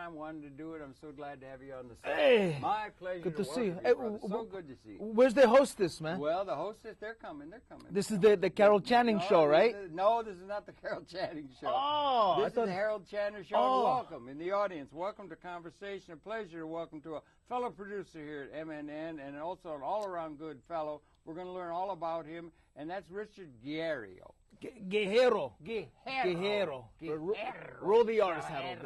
time, wanted to do it. I'm so glad to have you on the set. Hey, my pleasure. good to work see you. with Hey, brother. So good to see you. Where's the hostess, man? Well, the hostess, they're coming. This is the Carol Channing show, right? No, this is not the Carol Channing show. Oh, this is the Harold Channing show. Oh. Welcome in the audience. Welcome to Conversation. A pleasure to welcome to a fellow producer here at MNN and also an all-around good fellow. We're going to learn all about him, and that's Richard Guerreiro. Guerreiro. Guerreiro. Roll the R's, Harold.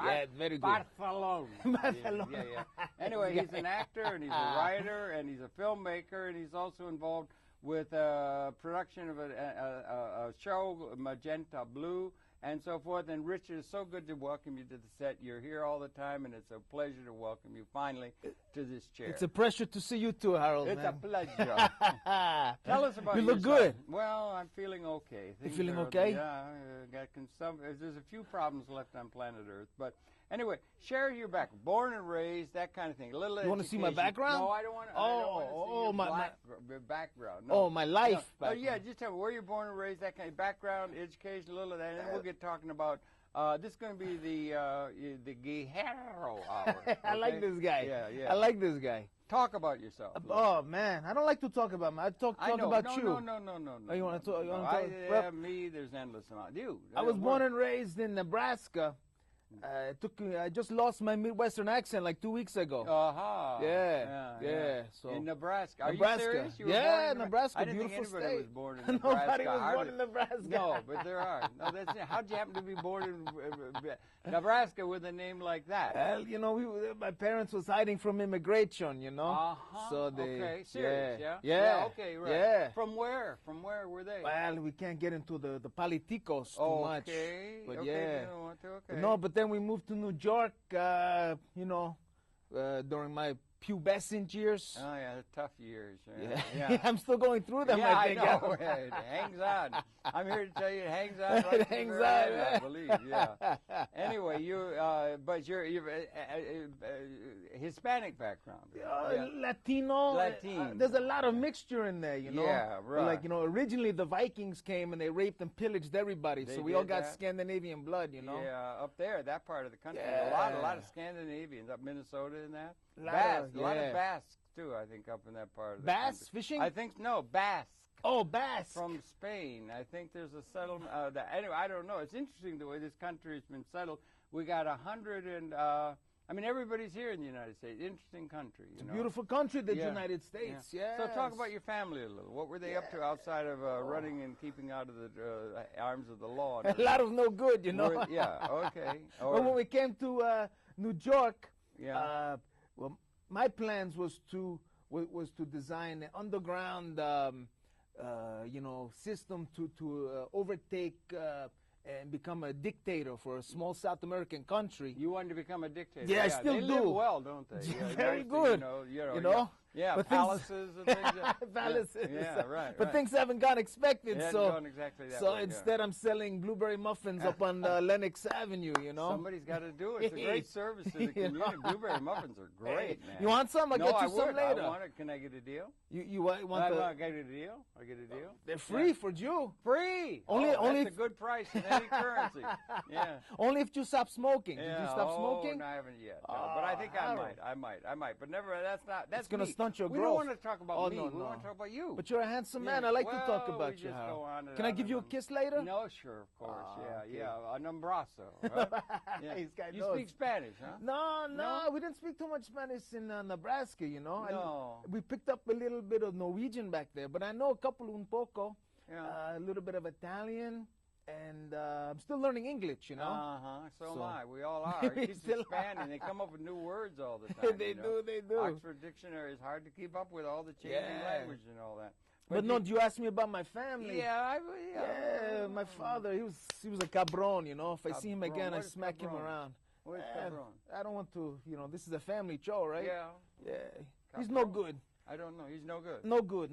Yeah, very good. Barcelona. Barcelona. Yeah. Anyway, he's an actor, and he's a writer, and he's a filmmaker, and he's also involved with production of a show, Magenta Blue, and so forth. And Richard, it's so good to welcome you to the set. You're here all the time, and it's a pleasure to welcome you finally to this chair. It's a pleasure to see you too, Harold. It's man. a pleasure. Tell us about you look yourself. good. Well, I'm feeling okay. You feeling okay? Yeah, there's a few problems left on planet Earth, but anyway, share your background. Born and raised, that kind of thing. A little You want to see my background? No, I don't want to. My background. No. Oh, my life. No. Oh, yeah, just tell me where you're born and raised, that kind of background, education, a little of that, and then we'll get talking about. This is going to be the Guerreiro hour. Okay? I like this guy. Yeah. I like this guy. Talk about yourself. Oh man, I don't like to talk about me. I talk about you. No. Oh, you want to talk? Yeah, me. There's endless amount. You. I was born and raised in Nebraska. I just lost my Midwestern accent like 2 weeks ago. Yeah. So in Nebraska. Are Nebraska. you serious? You were yeah, born in Nebraska. I didn't Beautiful think anybody state. was born in Nebraska. Nobody was born in Nebraska. No, but there are. No, that's it. How'd you happen to be born in Nebraska with a name like that? Well, you know, my parents was hiding from immigration. You know. So they. Okay. Serious. Yeah. Yeah. Okay. Right. Yeah. From where? From where were they? Well, we can't get into the politicos too much. But okay. yeah. You don't want to, okay. No, but then we moved to New York. You know, during my pubescent years. Oh yeah, tough years. Yeah. I'm still going through them. Yeah, I think. I know. It hangs on. I'm here to tell you, it hangs on. Right It hangs on. I believe. Yeah. Anyway, but you're Hispanic background. Latino. There's a lot of mixture in there, you know. Yeah, right. Like, you know, originally the Vikings came and they raped and pillaged everybody, so we all got Scandinavian blood, you know. Yeah, up there, that part of the country, Yeah. a lot of Scandinavians up Minnesota and that. A lot of Basques too, I think, up in that part of the Bass country. fishing? I think Basque. Oh, Basque. From Spain. I think there's a settlement. Anyway, I don't know. It's interesting the way this country has been settled. We got 100 and, I mean, everybody's here in the United States. Interesting country. It's a beautiful country, the United States. Yeah. So talk about your family a little. What were they up to outside of running and keeping out of the arms of the law? A lot of no good, you know. Okay. Well, when we came to New York, well, my plans was to design an underground, you know, system to overtake and become a dictator for a small South American country. You wanted to become a dictator? Yeah, I still they do. Live well, don't they? Very good. You know. Yeah, but palaces and things. Palaces. Yeah, right. But things haven't gone expected. Gone exactly that so way, instead, I'm selling blueberry muffins up on Lenox Avenue. You know. Somebody's got to do it. It's a great service to the community. Blueberry muffins are great, man. You want some? I'll get you some later. I want it. Can I get a deal? You want I get a deal? I get a deal? They're free for you. Free. Only that's a good price in any currency. Yeah. Only if you stop smoking. Did you stop smoking? No, I haven't yet. No, but I think I might. But never. That's going to stunt your growth. We don't want to talk about me. No. We want to talk about you. But you're a handsome man. I like to talk about you, Harold. Can I give you a kiss later? No, sure, of course. Yeah. An abrazo. Right? You speak Spanish, huh? No. We didn't speak too much Spanish in Nebraska, you know. No. We picked up a little bit of Norwegian back there, but I know a couple un poco. A little bit of Italian. And I'm still learning English, you know. So am I. We all are. It's expanding. They come up with new words all the time. They do. Oxford Dictionary is hard to keep up with all the changing language and all that. But no, you asked me about my family. Yeah, my father, he was a cabron, you know. If I see him again, I smack him around. What is cabron? I don't want to, you know, this is a family show, right? Yeah. He's no good. I don't know. He's no good. No good.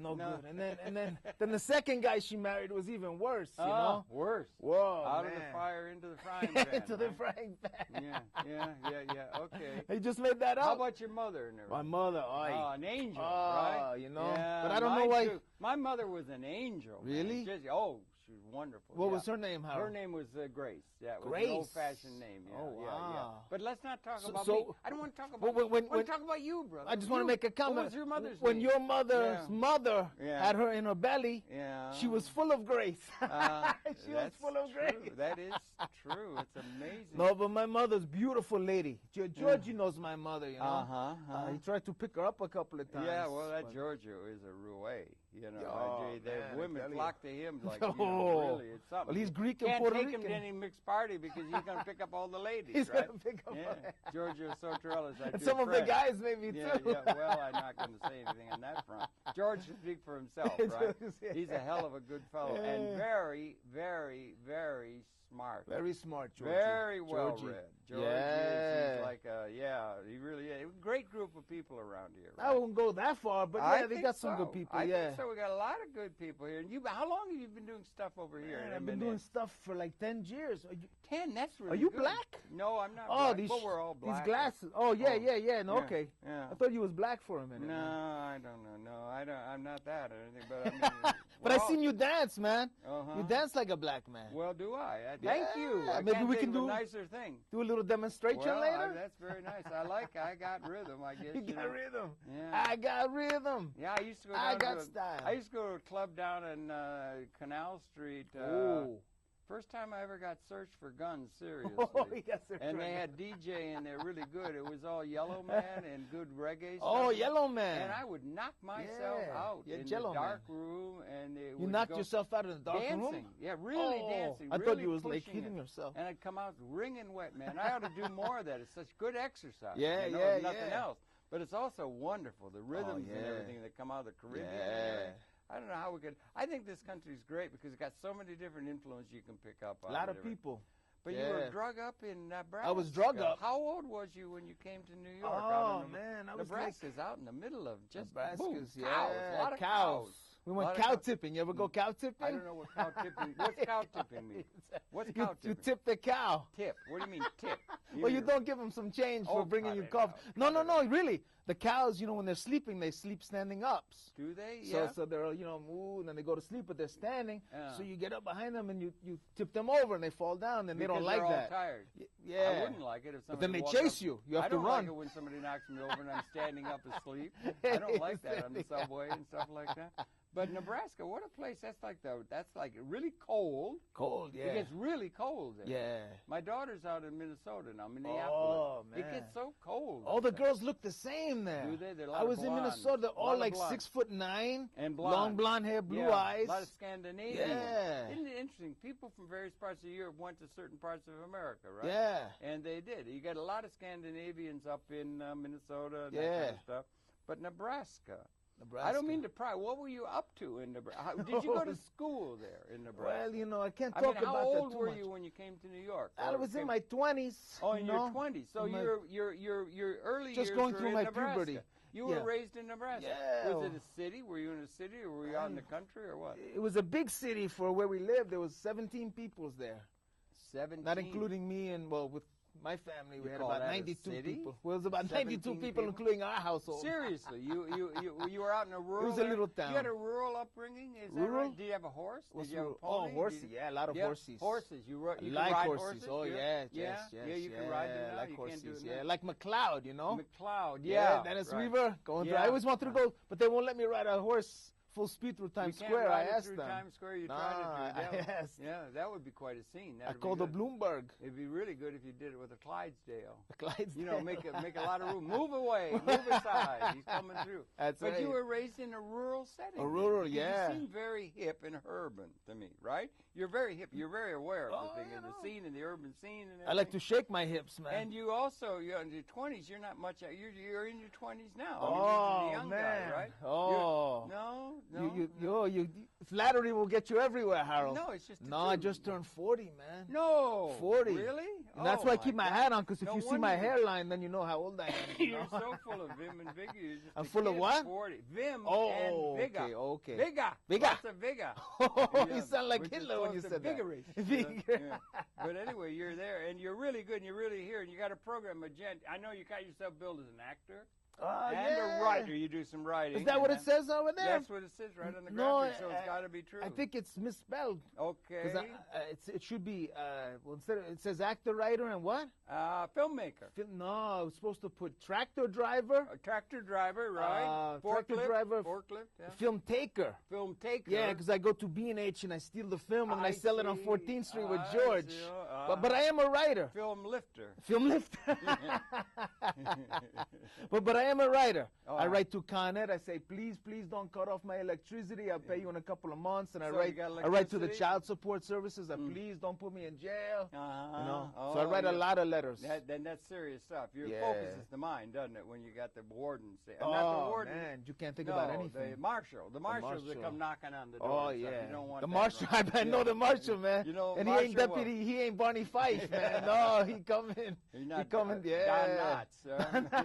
And then the second guy she married was even worse, you know? Worse. Whoa, Out of the fire into the frying pan. Into the frying pan. Yeah. Okay. He just made that up. How about your mother and everything? My mother, an angel, right? You know. Yeah, but I don't know why. My mother was an angel. Really? Sure. She was wonderful. What was her name, Harold? Her name was Grace. Yeah, it was Grace. an old-fashioned name. Yeah, Oh, yeah, wow. yeah. But let's not talk about so me. I don't want to talk about when- me. when- I want to talk about you, brother. I just want to make a comment. What was your mother's When name? your mother's mother Yeah. had her in her belly, Yeah. she was full of grace. She was That's full of true. grace. That is true. It's amazing. No, but my mother's beautiful lady. Georgie knows my mother, you know. He tried to pick her up a couple of times. Yeah, well, that but- Giorgio is a roue, you know. Oh, the man, I women tell you. flock to him like, Oh. really, it's something. Well, he's Greek and Can't Puerto take Rican. him to any mixed party because he's going to pick up all the ladies, He's right? gonna pick up Yeah, Giorgio Sotorella is our and dear some of the friend. guys maybe Yeah, too. yeah, well, I'm not going to say anything on that front. George should speak for himself, right? He's a hell of a good fellow and very, very, very smart. Very smart, Georgie. Very well Georgie. read. George Yeah. is like he really is. Great group of people around here. I won't go that far, but I yeah, they think got some so. good people. I yeah. think so. We got a lot of good people here. And how long have you been doing stuff over here? Man, in I've been M&M? doing stuff for like 10 years. 10. That's really Are you good. black? No, I'm not. Oh, black. these But we're all black. these glasses. Oh yeah, Oh. yeah. No, Yeah, okay. yeah. I thought you was black for a minute. No, man. I don't know. No, I don't. I'm not that or anything. But I mean, But I seen you dance, man. Uh-huh. You dance like a black man. Well, do I? Thank you. Yeah, I maybe can't we think can of a do- nicer thing. Do a little demonstration Well, later. that's very nice. I got rhythm, I guess. You you got know. rhythm. Yeah. I got rhythm. Yeah, I used to go I down got to style. I used to go to a club down in Canal Street. Oh. First time I ever got searched for guns, seriously. Oh, he got searched And for they guns. had DJ in there really good. It was all Yellow Man and good reggae stuff. Oh, Yellow Man. And I would knock myself Yeah, out you're in Jello the dark Man. room, and it You would knocked go yourself out in the dark dancing. room? Yeah, really Oh, dancing. I thought really you was like pushing hitting it. yourself. And I'd come out wringing wet, man. I ought to do more of that. It's such good exercise. Yeah, you know, yeah, if nothing yeah. else. But it's also wonderful, the rhythms and yeah. everything that come out of the Caribbean. Yeah. I don't know how we could. I think this country's great because it's got so many different influences you can pick up on. A lot of different- people. But you Yeah. were drug up in Nebraska. I was drug up. How old was you when you came to New York? Oh, man, I was Nebraska's out in the middle of just Nebraska's, boom, yeah, cows, a lot of cows. We A went lot of cow cows. tipping. You ever go cow tipping? I don't know what cow tipping. What's cow tipping mean? What's cow You tipping? tip the cow. Tip. What do you mean tip? Well, you don't give them some change for Oh, bringing cut you it coffee. out, No, cut no, it no, really. The cows, you know, when they're sleeping, they sleep standing up. Do they? So, Yeah. so they're, you know, moving and they go to sleep, but they're standing. Yeah. So you get up behind them and you tip them over and they fall down and they don't Because like they're all that. tired. Yeah. I wouldn't like it if somebody. But then they walked chase up- you. You have I to don't run. like it when somebody knocks me over and I'm standing up asleep. I don't like that on the subway and stuff like that. But Nebraska, what a place! That's like really cold. Cold, yeah. It gets really cold there. Yeah. My daughter's out in Minnesota now, Minneapolis. Oh, It man. gets so cold. All the up there. girls look the same there. Do they? They're a lot I of was in blondes. Minnesota. They're A lot all of like blondes. 6'9", And blonde. long blonde hair, blue Yeah, eyes. A lot of Scandinavian. Yeah. Isn't it interesting? People from various parts of Europe went to certain parts of America, right? Yeah. And they did. You got a lot of Scandinavians up in Minnesota and that Yeah. kind of stuff. But Nebraska. Nebraska. I don't mean to pry. What were you up to in Nebraska? Did you go to school there in Nebraska? Well, you know, I can't I talk mean, how about old that too were much. you when you came to New York? I Or was in came- my 20s. Oh, in you your know? 20s. So In my- your early Just years going were through in my Nebraska. puberty. You were Yeah. raised in Nebraska. Yeah. Was it a city? Were you in a city or were you out in the country or what? It was a big city for where we lived. There was 17 peoples there, 17. not including me and, well, with my family, we You had call about that a 92 city? people. Well, it was about 92 17 people, people? including our household. Seriously, you were out in a rural. was a area? little town. You had a rural upbringing, is that Rural? right? Did you have a horse? What's Did you have a rural? pony? Oh, horsey, Did you- yeah, a lot of Yeah, horses. Horses. You I could like ride horses. Oh, yeah? yes, Yeah, yes, yes. yeah, you can ride them now. like You horses, can't do it yeah. now. Like McLeod, you know? McLeod, Dennis right. Weaver. Going through. Yeah. I always wanted to go, but they won't let me ride a horse full speed through Times You can't Square. ride I it asked through them. Times Square. You Nah, tried it through I Dallas. asked. Yeah, that would be quite a scene. I That'd be called the good. Bloomberg. It'd be really good if you did it with a Clydesdale. The Clydesdale. You know, make a lot of room. Move away. Move aside. He's coming through. That's but right. you were raised in a rural setting. A rural, because yeah. You seem very hip and urban to me, right? You're very hip. You're very aware of Oh, the thing you and the know. scene and the urban scene and everything. I like to shake my hips, man. And you also, you're in your 20s. You're not much. You're in your 20s now. I mean, Oh, you're a young man. guy, right? Oh. No. Flattery will get you everywhere, Harold. No, it's just the No, I truth. just turned 40, man. No. 40. Really? And that's Oh, why I keep my God. hat on, because if No you see my wonder. hairline, then you know how old I am. you You're know? so full of vim and vigor. You're just I'm a full of kid, what? 40. Vim Oh, and vigor. okay. Vigor. Vigor. Lots of vigor. Oh, Yeah, you sound like which is Hitler when you close to said that. vigorous. Vigor. Yeah. But anyway, you're there, and you're really good, and you're really here, and you got a program, Magenta. I know you got yourself billed as an actor. and a writer. You do some writing. Is that what it says over there? That's what it says right on the graphic, so it's got to be true. I think it's misspelled. Okay. Because it should be, well, instead of, it says actor, writer, and what? Filmmaker. No, I was supposed to put tractor driver. Tractor driver, right. Tractor driver. Forklift, yeah. Film taker. Film taker. Yeah, because I go to B&H and I steal the film and I sell it on 14th Street with I George. see. But I am a writer. Film lifter. Film lifter. but I am a writer. I right. write to Con Ed. I say, please don't cut off my electricity. I'll pay you in a couple of months. And So I write to the child support services. Please don't put me in jail. You know. So I write a lot of letters. Then that's serious stuff. Your Yeah. focuses the mind, doesn't it? When you got the warden say, Oh, not the warden. man, you can't think about anything. The marshal. The marshals that marshal. come knocking on the door. Oh, and stuff. yeah. You don't want The that, marshal. right? I know the marshal, man. You know, and he ain't marshal deputy. He ain't Barney Fife, man. No, he coming. He's not He coming, yeah. Don Knotts.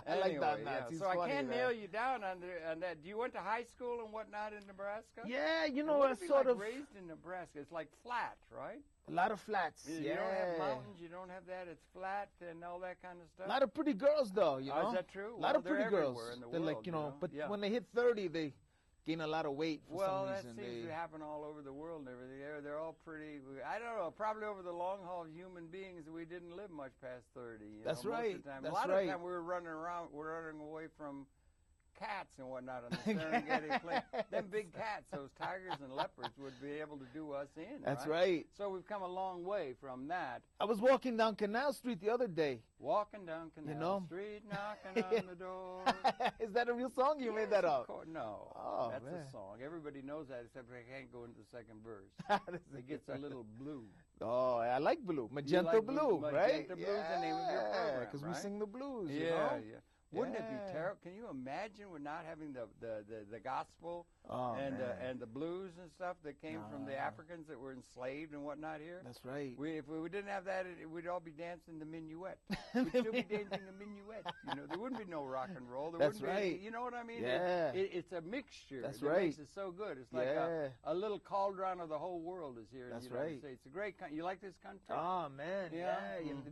I like Don Anyway, Knotts. He's so I funny, can't man. nail you down on that. Do you went to high school and whatnot in Nebraska? Yeah, you And know, what I if you, sort like, of raised in Nebraska. It's like flat, right? a lot of flats. You Yeah. don't have mountains. You don't have that. It's flat and all that kind of stuff. A lot of pretty girls, though. You know. Is that true? A lot of they're pretty girls. everywhere in the They're world, like, you know, but yeah. when they hit 30, they gain a lot of weight for Well, some that reason. seems to happen all over the world and everything. They're all pretty. I don't know. Probably over the long haul, human beings, we didn't live much past 30. That's most right. Of the time. That's a lot right. of the time we were running around. We're running away from cats and whatnot on the Serengeti Plain. Them big cats, those tigers and leopards, would be able to do us in. That's right. So we've come a long way from that. I was walking down Canal Street the other day. Walking down Canal know? Street, knocking on the door. Is that a real song? You made that Yes, of up? course. No, Oh, that's man. a song. Everybody knows that, except they can't go into the second verse. It gets a little blue. Oh, I like blue. Magenta like blue, right? Magenta Blue's the name of your program, because right? we sing the blues, Yeah, you know? yeah. Wouldn't it Yeah. be terrible? Can you imagine we're not having the gospel and the blues and stuff that came from the Africans that were enslaved and whatnot here? That's right. If we didn't have that, we'd all be dancing the minuet. We'd still be dancing the minuet. You know, there wouldn't be no rock and roll. There That's wouldn't right. Be, you know what I mean? Yeah. It's a mixture. That's that right. makes it so good. It's like Yeah. a little cauldron of the whole world is here That's in the United right. States. It's a great country. You like this country? Oh, man. Yeah.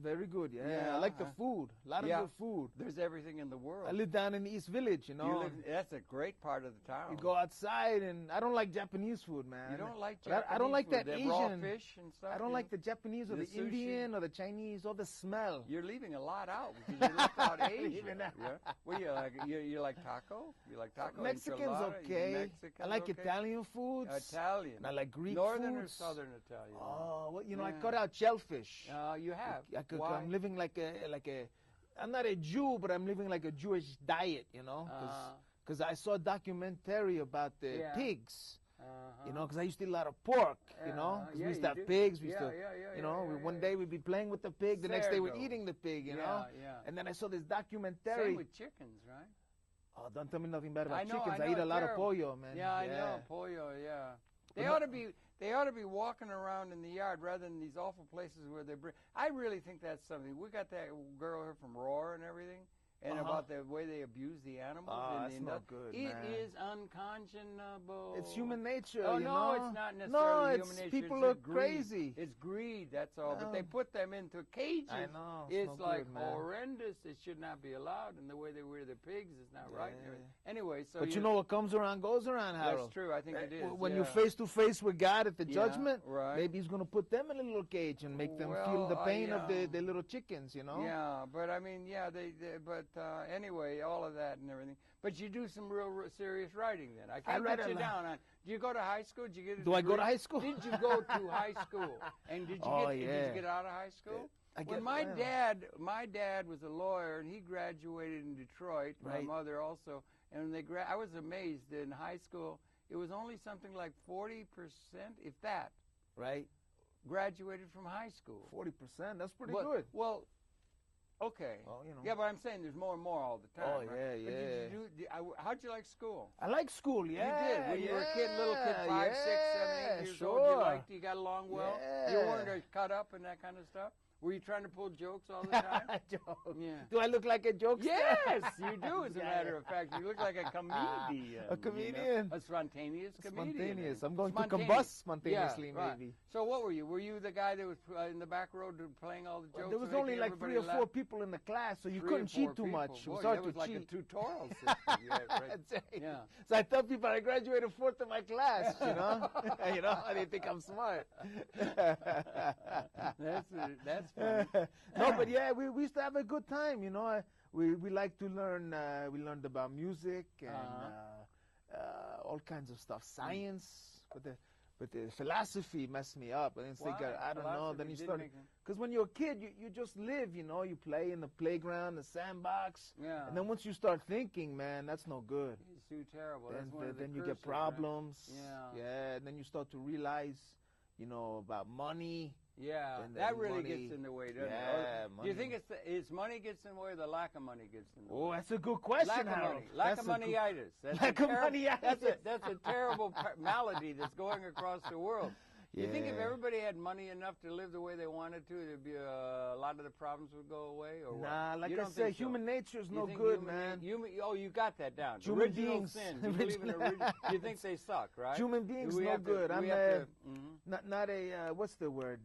Very good. Yeah. Yeah, I like the food. A lot of Yeah. good food. There's everything in the world. I live down in the East Village, you know. That's a great part of the town. You go outside, and I don't like Japanese food, man. You don't like But I Japanese don't like food, that the Asian. raw fish and stuff. I don't you like know? the Japanese or The the sushi. Indian or the Chinese or the smell. You're leaving a lot out because you left out Asia. Leaving out. Yeah? Well, you like taco? You like taco? Mexican's enchilada? okay. Mexican's I like okay? Italian foods. Italian. And I like Greek Northern foods. or Southern Italian? Oh, well, you know, I Yeah. cut out shellfish. You have. Why? I'm living like a. I'm not a Jew, but I'm living like a Jewish diet, you know, because I saw a documentary about the Yeah. pigs. Uh-huh. You know, because I used to eat a lot of pork, you know, because Yeah, we used you to have do. pigs. We used Yeah, to, yeah, you know, yeah, one yeah. day we'd be playing with the pig, the next day we're Cerdo. eating the pig, you Yeah, know. yeah. And then I saw this documentary. Same with chickens, right? Oh, don't tell me nothing bad about I know, chickens. I I, know, eat a lot terrible. of pollo, man. Yeah, I know, pollo. Yeah, they But ought to be. They ought to be walking around in the yard rather than these awful places where they bring. I really think that's something. We got that girl here from Roar and everything, and about the way they abuse the animals. Oh, in that's the not good, It man. is unconscionable. It's human nature, Oh you no, know. it's not No, necessarily it's human nature. people it's are greed. crazy. It's greed. That's all. But No. they put them into cages. I know, It's it's no like good, man. horrendous. It should not be allowed. And the way they rear the pigs is not right. And Yeah. everything. Anyway, so But you know what comes around goes around, Harold. that's true. I think it is. When yeah. you're face to face with God at the Yeah, judgment, right. maybe He's going to put them in a little cage and make them feel the Well, pain of yeah. the little chickens, you know? Yeah, but I mean, yeah, but anyway, all of that and everything. But you do some real serious writing then. I can't write put a you lot. down on. Do you go to high school? Did you get a Do I go degree? to high school? Did you go to high school? And did you did you yeah. get out of high school? I When get- my well. dad was a lawyer and he graduated in Detroit. Right. My mother also, and when I was amazed in high school. It was only something like 40%, if that, Right? graduated from high school. 40%, that's pretty But- good. Well, okay. Well, you know. Yeah, but I'm saying there's more and more all the time. Oh, right? yeah, But yeah. how'd you like school? I like school, yeah. You did. When you were a kid, little kid, 5, 6, 7, 8 years sure. old, you liked it, you got along well. You Yeah. weren't cut up and that kind of stuff. Were you trying to pull jokes all the time? Joke. Yeah. Do I look like a jokester? Yes, you do. As a matter of fact, you look like a comedian. A comedian? You know? A spontaneous comedian. Spontaneous. I'm going to combust spontaneously, yeah, right. maybe. So what were you? Were you the guy that was in the back row playing all the jokes? There was only like 3 or 4 people in the class, so you couldn't cheat too much. It was hard to cheat. Like a tutorial system. Yeah, right. That's right. Yeah. So I tell people I graduated 4th in my class, you know? You know, they think I'm smart. That's funny. No, but yeah, we used to have a good time, you know. We like to learn, we learned about music and all kinds of stuff, science, but the philosophy messed me up. I didn't think, I don't know, then you started, because when you're a kid, you just live, you know, you play in the playground, the sandbox, and then once you start thinking, man, that's no good. It's too terrible. Then you get problems. Right? Yeah, and then you start to realize, you know, about money. Yeah, that really gets in the way, doesn't it? Or do you think it's money gets in the way or the lack of money gets in the way? Oh, that's a good question, Lack of moneyitis. That's a terrible malady that's going across the world. Yeah. You think if everybody had money enough to live the way they wanted to, there'd be a lot of the problems would go away? Or nah, what? like I said, human nature is no good, man. Oh, you got that down. Human original beings. Sin. You believe in you think they suck, right? Human beings no good. I'm not a what's the word?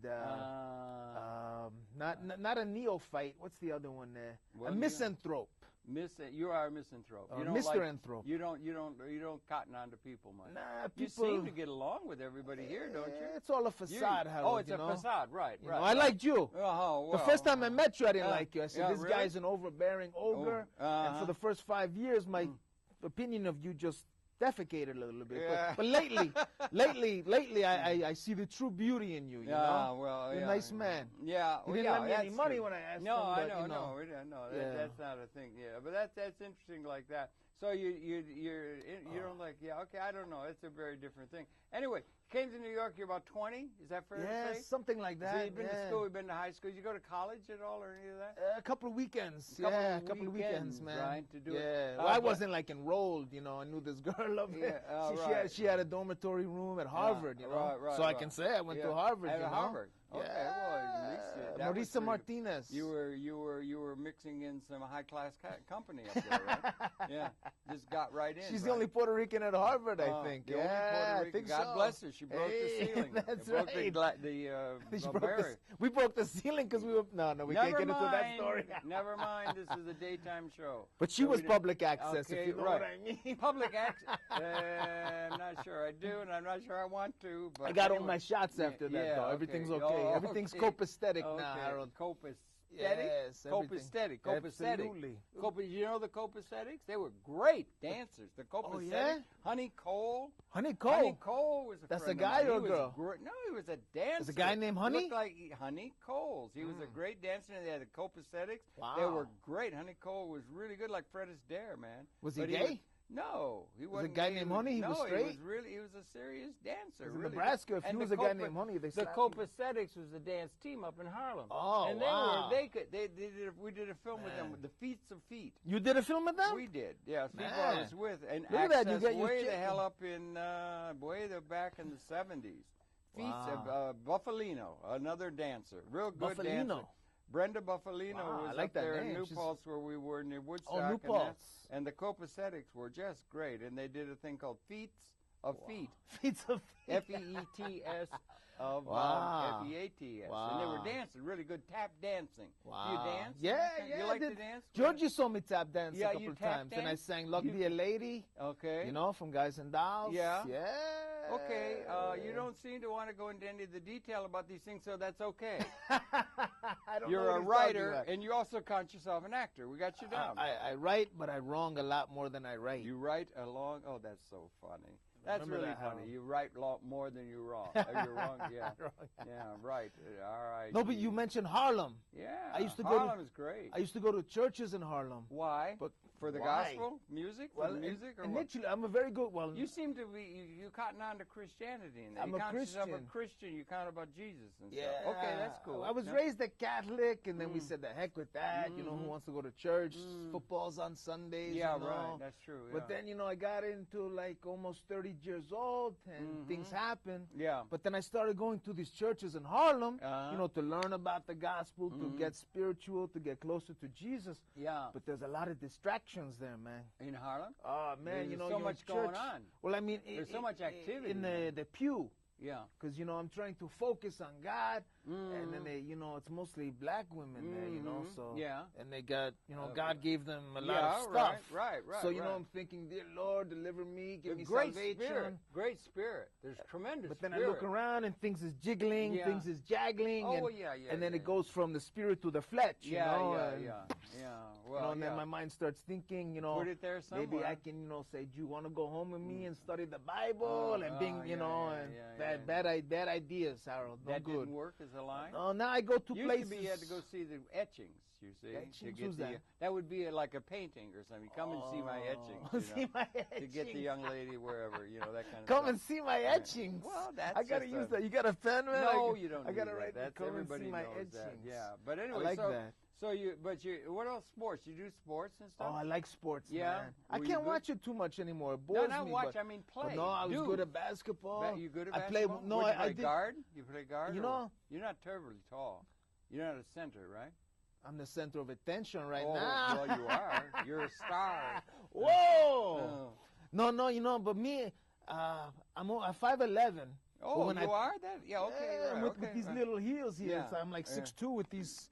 Not a neophyte. What's the other one there? A misanthrope. You are a misanthrope. You don't Mr. You don't cotton on to people much. Nah, people. You seem to get along with everybody here, don't you? It's all a facade, Harold. It's a facade, right? Right. I liked you. Oh, well, the first time I met you, I didn't like you. I said, this really? guy's an overbearing ogre. And for the first 5 years, my opinion of you just defecated a little bit. But lately, I see the true beauty in you. You know, well, you're a nice man. Yeah, you didn't lend me any money when I asked. No, him, I but, know. That's not a thing. Yeah, but that's interesting like that. So you don't like, okay, I don't know. It's a very different thing. Anyway, came to New York, you're about 20, is that fair to say? Something like that. So you've been to school, you've been to high school. Did you go to college at all or any of that? A couple of weekends. A couple of weekends, man. Right, to do it. Well, I wasn't like enrolled, you know. I knew this girl up there. She had a dormitory room at Harvard, you know. Right, so I can say I went to Harvard, at you know. Harvard. Okay, well, at least Marisa Martinez. You were mixing in some high class company up there, right? Yeah, just got right in. She's the only Puerto Rican at Harvard, I think. Yeah, I think God bless her. She broke the ceiling. That's right. We broke the ceiling because we were. No, we can't get into that story. Never mind. This is a daytime show. But she was public access. If you know what I mean. Public access. I'm not sure I do, and I'm not sure I want to. But I got all my shots after that, though. Everything's okay. Everything's copacetic now, Harold. Copacetic? Yes, copacetic. Absolutely. You know the copacetics? They were great dancers. The copacetic. Oh, yeah? Honey Cole. Honey Cole? Honey Cole was a That's friend a guy of mine. or a girl? No, he was a dancer. Was a guy named Honey? He looked like Honey Coles. He was a great dancer, and they had the copacetics. Wow. They were great. Honey Cole was really good, like Fred Astaire, man. Was he gay? No, he wasn't. Was a guy named Honey? He was straight? He was a serious dancer. In Nebraska, if he was a guy named Honey, they the Copacetics was the dance team up in Harlem. Oh, and we did a film with them, The Feats of Feet. You did a film with them? We did, yeah. People I was with, and look at that, you got way the hell up in way the back in the 70s. Feats of Buffalino, another dancer, real good dancer. Brenda Buffalino was up there in New Paltz where we were near Woodstock. Oh, New Paltz. And the Copacetics were just great. And they did a thing called Feats of Feet. Feats of Feet. F-E-E-T-S of F-E-A-T-S. Wow. And they were dancing, really good tap dancing. Wow. Do you dance? Yeah. You like to dance? Georgie saw me tap dance a couple of times. Dance? And I sang Luck Be a Lady. Okay. You know, from Guys and Dolls. Yeah. Yeah. Okay, you don't seem to want to go into any of the detail about these things, so that's okay. You're a writer, and you also count yourself an actor. We got you down. I write, but I wrong a lot more than I write. You write along? Oh, that's so funny. That's really funny. You write more than you wrong. You're wrong. Yeah. Yeah. Right. All right. No, but you mentioned Harlem. Yeah. Harlem is great. I used to go to churches in Harlem. Why? But for the gospel music? For the music? Or initially, I'm a very good one. You seem to be you cotton on to Christianity. And I'm a Christian. You count yourself a Christian. You count about Jesus and stuff. Okay, that's cool. I was raised a Catholic, and then we said the heck with that. You know, who wants to go to church? Football's on Sundays. Yeah, you know? Right. That's true. But then, I got into like almost 30 years old, and things happen. Yeah. But then I started going to these churches in Harlem, Uh-huh. to learn about the gospel, to get spiritual, to get closer to Jesus. Yeah. But there's a lot of distractions there, man. In Harlem? Oh, man, There's so you're much in church. going on. Well, I mean, There's so much activity, in man. the pew. Yeah. Because, I'm trying to focus on God, and then they, it's mostly black women there, so. Yeah. And they got, God gave them a lot of stuff. Right. So, right. I'm thinking, dear Lord, deliver me, give me great salvation. spirit. Great spirit. There's tremendous But then spirit. I look around and things is jiggling, Yeah. things is jaggling. Oh, and, yeah. And then yeah. it goes from the spirit to the flesh, Yeah. and, Well, and then my mind starts thinking, Put it there somewhere. maybe I can, say, do you want to go home with me and study the Bible and being, bad ideas, Harold. No that good. didn't work as a line? Oh, now I go to Used places. to be you had to go see the etchings, you see. Etchings? To get Who's that? that would be like a painting or something. Come and see my etchings. See my etchings. To get the young lady wherever, that kind of Come stuff. and see my etchings. Well, that's I gotta just use that. You got a pen, man? No, you don't. I gotta need write. that. That's come everybody and see my knows etchings. that. Yeah, but anyway, I like so that. so what else? Sports? You do sports and stuff? Oh, I like sports, Yeah? man. I Were you can't good? watch it too much anymore. It No, bores not me. watch. But, I mean, play. but no, I was Do. good at basketball. You good at I basketball? played. No, Would you play I did. guard. You play guard. You or- know- you're not terribly tall. You're not a center, right? I'm the center of attention right oh, now. well, you are. You're a star. Whoa! Oh. No, but me, I'm 5'11". Oh, But when you are that? Yeah, okay. Yeah, right, with, okay, with these right. little heels here, Yeah, so I'm like 6'2" with these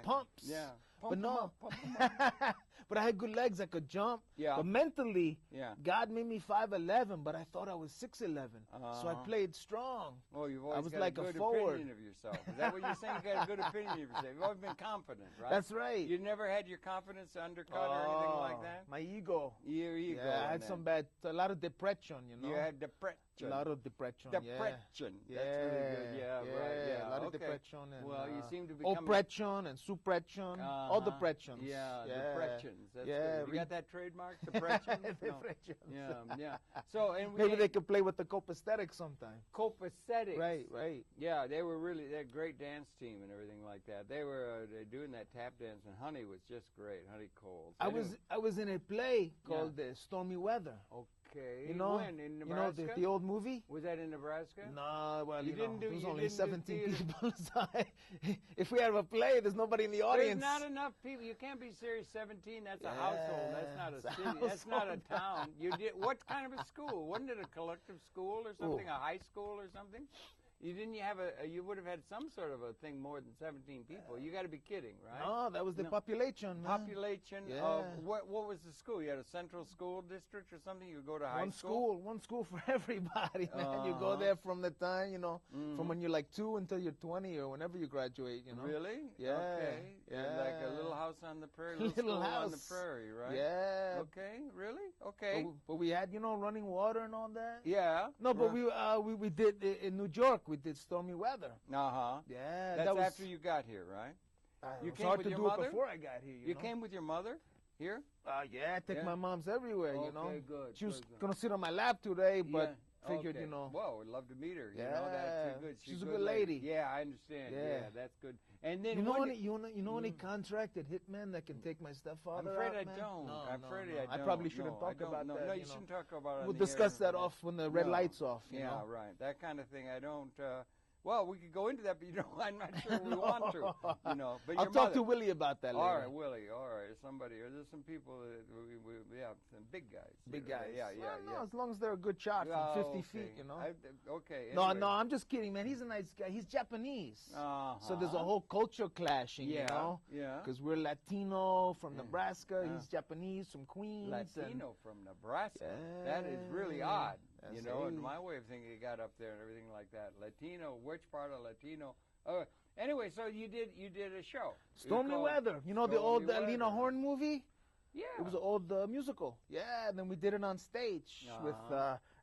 pumps. Yeah. But Pump 'em no, up, pump 'em up. but I had good legs. I could jump. Yeah. But mentally, Yeah. God made me 5'11", but I thought I was 6'11". So I Uh-huh. played strong. Oh, you've always was got like a a good forward. opinion of yourself. Is that what you're saying? You got a good opinion of yourself. You've always been confident, right? That's right. You never had your confidence undercut or anything like that? My ego. Your ego. Yeah, I had and a lot of depression, You had depression. A lot of depression. Depression. Yeah. That's really good. Yeah, right. Yeah. A lot of okay. depression. And, Well, you seem to be oppression and suppression. All depressions. Yeah, depressions. That's Yeah, good. You got that trademark, depression? Depressions. Yeah. So, and Maybe they could play with the copacetic sometime. copacetic. Right. Yeah, they're a great dance team and everything like that. They were doing that tap dance, and Honey was just great. Honey Cole. So I was in a play called Stormy Weather. Okay. You know, when? In Nebraska? the old movie? Was that in Nebraska? No, well, You didn't do- there was you only didn't do 17 theater? people. So if we have a play, there's nobody in the audience. There's not enough people. You can't be serious 17. That's a Yeah, household. That's not a it's a city. That's not a household. town. You did what kind of a school? Wasn't it a collective school or something? A high school or something? You didn't have you would have had some sort of a thing more than 17 people. You got to be kidding, right? No, that was the population, man. Population Yeah. of what was the school? You had a central school district or something? You go to high school? One school for everybody, man. You go there from the time, from when you're like 2 until you're 20 or whenever you graduate, Really? Yeah. Okay. Yeah. Like a little house on the prairie, little Little school on the house. prairie, right? Yeah. Okay. Really? Okay. But we had, running water and all that. Yeah. No, but we did in New York. We did Stormy Weather. Uh-huh. Yeah, That's that was after you got here, right? You it was came hard with to your do mother? it before I got here. You came with your mother here? Yeah, I take Yeah. my moms everywhere. Okay, good, She was good. gonna sit on my lap today, but Yeah. figured, Okay. Well, we'd love to meet her. You know, that's good. She's a good lady. Yeah, I understand. Yeah. Yeah, that's good. And then You know when any contracted hitman that can take my stepfather I'm afraid out, I man? don't. No, I'm no, afraid no. I don't. I probably shouldn't No, I talk don't. about that. No, you shouldn't talk about it. We'll on the discuss air. that off when the red No. light's off. You Yeah, know? right. That kind of thing. I don't. Well, we could go into that, but I'm not sure we want to. But I'll your talk mother, to Willie about that later. All right, Willie. All right, somebody. Or there's some people that some big guys. Big guys. Yeah. No, as long as they're a good shot from 50 feet, Okay. No, anyway. I'm just kidding, man. He's a nice guy. He's Japanese. Uh-huh. So there's a whole culture clashing, Yeah. Because we're Latino from Nebraska. He's Japanese from Queens. Latino from Nebraska. Yeah. That is really odd. That's In it. my way of thinking, it got up there and everything like that. Latino, which part of Latino? Anyway, so you did a show. Stormy Weather. You know the old Lena Horne movie? Yeah. It was an old musical. Yeah, and then we did it on stage with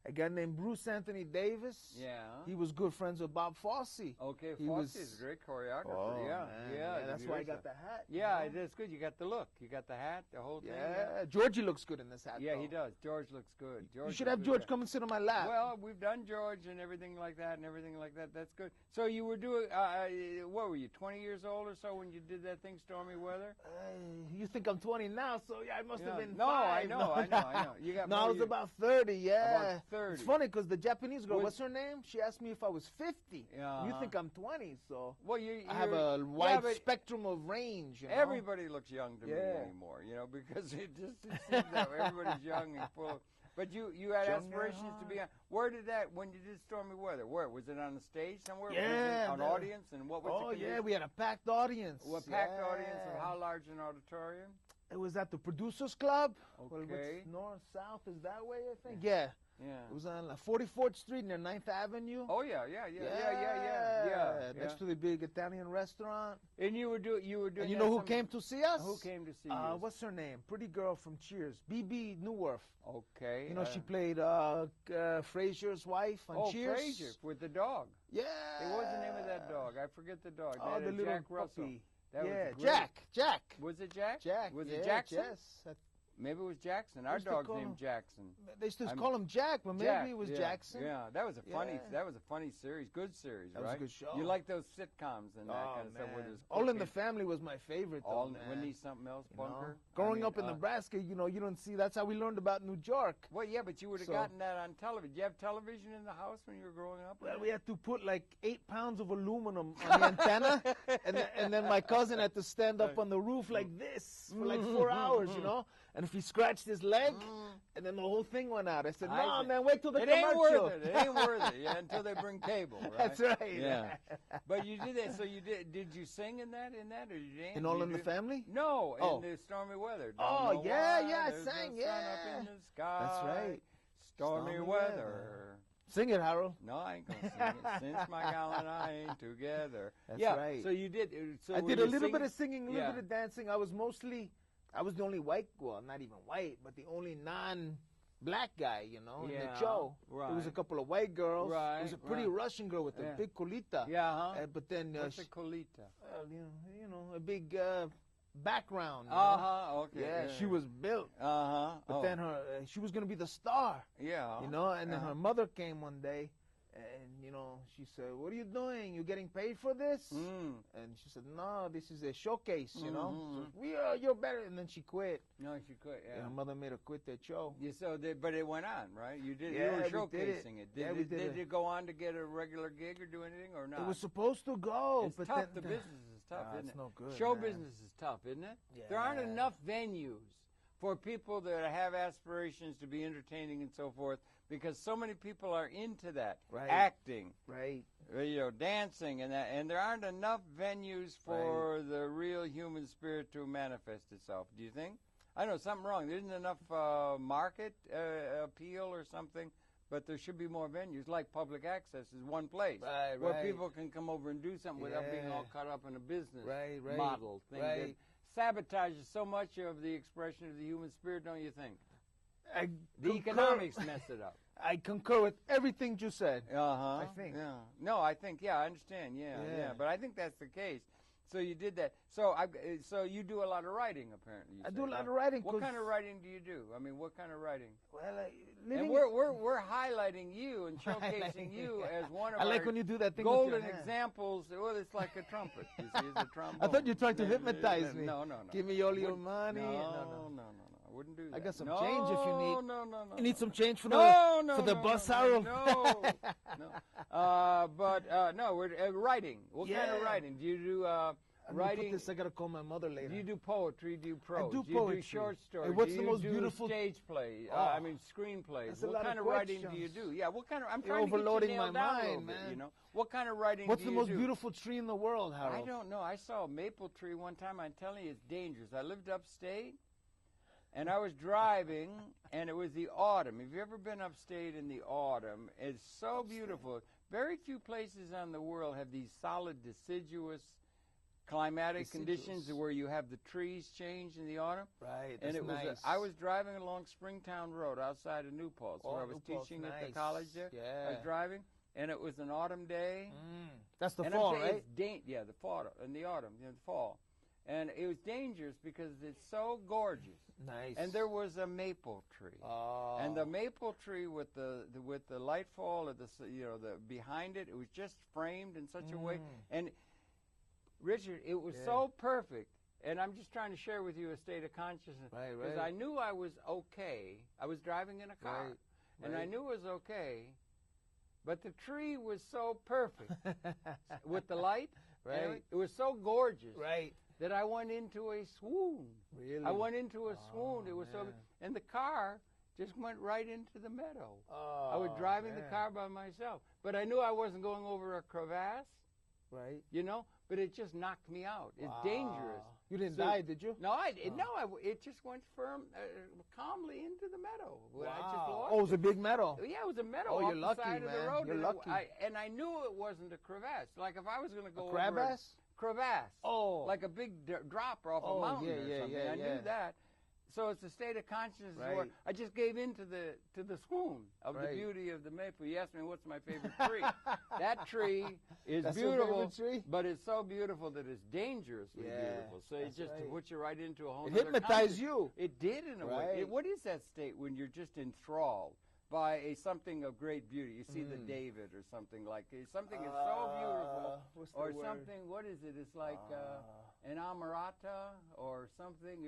a guy named Bruce Anthony Davis. Yeah. He was good friends with Bob Fosse. Okay, He Fosse was- is a great choreographer. Oh, yeah. man. Yeah. That's why I got the hat. Yeah, that's good. You got the look. You got the hat, the whole thing. Yeah, Georgie looks good in this hat. Yeah, though. he does. George looks good. You George should is have good, George yeah. come and sit on my lap. Well, we've done George and everything like that. That's good. So you were doing, what were you, 20 years old or so when you did that thing, Stormy Weather? You think I'm 20 now, so yeah, I must have been No, 5. I know. You got No, more I was years. about 30, yeah. About 30. It's funny because the Japanese girl, Was- what's her name? She asked me if I was 50. Yeah. You think I'm 20, so Well, I have you're- a wide but spectrum of range. You know? Everybody looks young to me Yeah. anymore, you know, because it seems that everybody's young and full of. But you had Young and aspirations to be on. Where did that, when you did Stormy Weather, where? Was it on the stage somewhere? Yeah, Was it an the- audience? And what was Oh, the yeah, condition? we had a packed audience. Well, packed audience of Yeah. how large an auditorium? It was at the Producers Club. Well, Okay. what's north, south is that way, I think. Yeah. Yeah. It was on 44th Street near 9th Avenue. Oh, yeah. Next to the big Italian restaurant. And you were doing And you that know who some- came to see us? Who came to see you? What's her name? Pretty girl from Cheers. BB Newworth. Okay. You know, she played Frasier's wife on Cheers. Frasier with the dog. Yeah. Hey, what was the name of that dog? I forget the dog. Oh, That the is little Jack Russell. puppy. That was Yeah, great. Jack. Was it Jack? Jack. Was yeah, it Jackson? Yes. Maybe it was Jackson. Our used to dog's call named him- Jackson. They used to I'm- call him Jack, but maybe Jack, it was yeah, Jackson. Yeah, that was a funny. Yeah. That was a funny series. Good series, That was a right? good show. You like those sitcoms and that Oh, kind of stuff. Where man. there's All in the cooking, Family was my favorite, though, all man. when he's something else, You know? Bunker. Growing up in Nebraska, you know, you don't see. That's how we learned about New York. Well, yeah, but you would have So- gotten that on television. Did you have television in the house when you were growing up? Well, we had to put like 8 pounds of aluminum on the antenna, and then my cousin had to stand up on the roof like this for like 4 hours, you know. And if he scratched his leg, and then the whole thing went out. I said, "No, man, wait till the It commercial." ain't worth it. It ain't worth it. Yeah, until they bring cable. Right? That's right. Yeah. But you did that. So you did. Did you sing in that? Or you dance? In All You in the did- Family? No, Oh. in the Stormy Weather. Oh, Don't know yeah, why yeah, I there's sang, no sun up yeah. in the sky. That's right. Stormy Stormy weather. weather. Sing it, Harold. No, I ain't gonna sing it. Since my gal and I ain't together. That's yeah, right. So you did. So I were did you a little bit singing? of singing, a little bit of dancing. I was the only white, well, not even white, but the only non-black guy, you know, in Yeah, the show. There was a right. couple of white girls. Right, There was a pretty right. Russian girl with Yeah. a big colita. Yeah, huh? But then, What's a colita? you know, a big background. You know? Okay. Yeah, she was built. But then she was gonna be the star. Yeah. You know, and then her mother came one day, and you know, she said, "What are you doing? You getting paid for this?" And she said, "No, this is a showcase. You know, so, you're better." And then she quit. No, she quit. Yeah. And her mother made her quit that show. Yeah, so but it went on, right? You did. Yeah, you were we did showcasing it. it. Did, Yeah, we did it. you go on to get a regular gig or do anything or not? It was supposed to go, It's but tough. then, The business is tough, isn't it's it? no good, Show man. business is tough, isn't it? There aren't Yeah. enough venues for people that have aspirations to be entertaining and so forth, because so many people are into that, Right. acting, Right. Dancing, and that, and there aren't enough venues for the real human spirit to manifest itself. Do you think? I know something wrong. There isn't enough market appeal or something. But there should be more venues, like public access is one place where right. people can come over and do something without being all Yeah. caught up in a business Right. model thing that Right. sabotages so much of the expression of the human spirit, don't you think? I The concur- economics mess it up. I concur with everything you said. I think. Yeah. No, I think. Yeah, I understand. Yeah. Yeah. But I think that's the case. So you did that. So you do a lot of writing, apparently. You I said, do a lot right? of writing. What 'cause- kind of writing do you do? I mean, what kind of writing? Well, And we're highlighting you and showcasing you as one of I like our when you do that thing with golden your hand. examples. Well, it's like a trumpet. You see, it's a trombone. I thought you were trying to hypnotize me. No. Give me all your Wouldn't- money. No. I wouldn't do that. I got some change if you need. No. You need some change for No, the no, bus, no, Harold? No. No, we're writing. What kind of Yeah. writing? Do you do I'm gonna put writing? this, I gotta call my mother later. Do you do poetry? Do you prose? do you do poetry. short stories? And what's do the you most do beautiful- stage play? Oh, I mean screenplays. that's a What lot kind of of writing do you questions. do? Yeah, what kind of? I'm You're trying to overloading get you nailed my down a little mind, bit, man. you know, what kind of writing What's do the you most do? beautiful tree in the world, Harold? I don't know. I saw a maple tree one time. I'm telling you, it's dangerous. I lived upstate, and I was driving, and it was the autumn. Have you ever been upstate in the autumn? It's so beautiful. Very few places on the world have these solid, deciduous climatic conditions where you have the trees change in the autumn. Right, And that's it was nice. I was driving along Springtown Road outside of New Paltz, where I was New Paltz, teaching at the nice. college there. I Yeah. was driving, and it was an autumn day. That's the And fall, I'm saying right? it's the fall, in the autumn, the fall. And it was dangerous because it's so gorgeous. Nice. And there was a maple tree. Oh. And the maple tree with the light fall of the behind it, it was just framed in such a way. And Richard, it was so perfect. And I'm just trying to share with you a state of consciousness. Right. Because I knew I was okay. I was driving in a car. Right. and I knew it was okay, but the tree was so perfect with the light. Right. It was so gorgeous. Right. That I went into a swoon. Really? I went into a swoon. It was man. and the car just went right into the meadow. Oh, I was driving man. the car by myself, but I knew I wasn't going over a crevasse. Right. You know, but it just knocked me out. It's dangerous. You didn't die, did you? No, it just went calmly into the meadow. Wow. I just lost it was a big meadow. Yeah, it was a meadow Oh, off you're the lucky, side of the man. road. You're lucky. And I knew it wasn't a crevasse. Like if I was going to go over crevasse? Crevasse. Oh. Like a big drop off a mountain or something. I knew that. So it's a state of consciousness where I just gave in to the swoon of the beauty of the maple. You asked me what's my favorite tree. That tree is That's beautiful, your favorite tree? but it's so beautiful that it's dangerously beautiful. So it just puts you right into a whole It other hypnotized conscious- you. It did in a way. What is that state when you're just enthralled by something of great beauty? You see the David or something like it. Something is so beautiful. What's the Or word? something, what is it? It's like an amarata or something.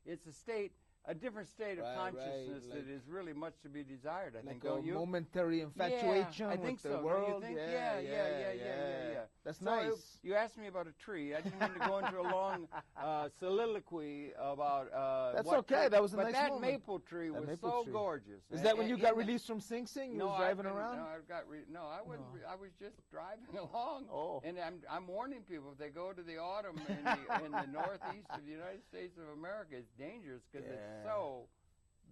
It's a state, a different state of consciousness like, that is really much to be desired, I think, like don't a you? momentary infatuation I think with so. the world. Don't you think? Yeah. That's So nice. you asked me about a tree. I didn't mean to go into a long soliloquy about That's what okay. tree- That was a but nice that moment. maple tree That was maple so tree. gorgeous. Is that when you got in the- released from Sing Sing? You No, was I've driving been- around? No, I wasn't. I was just driving along. Oh. And I'm warning people, if they go to the autumn in the northeast of the United States of America, it's dangerous because it's so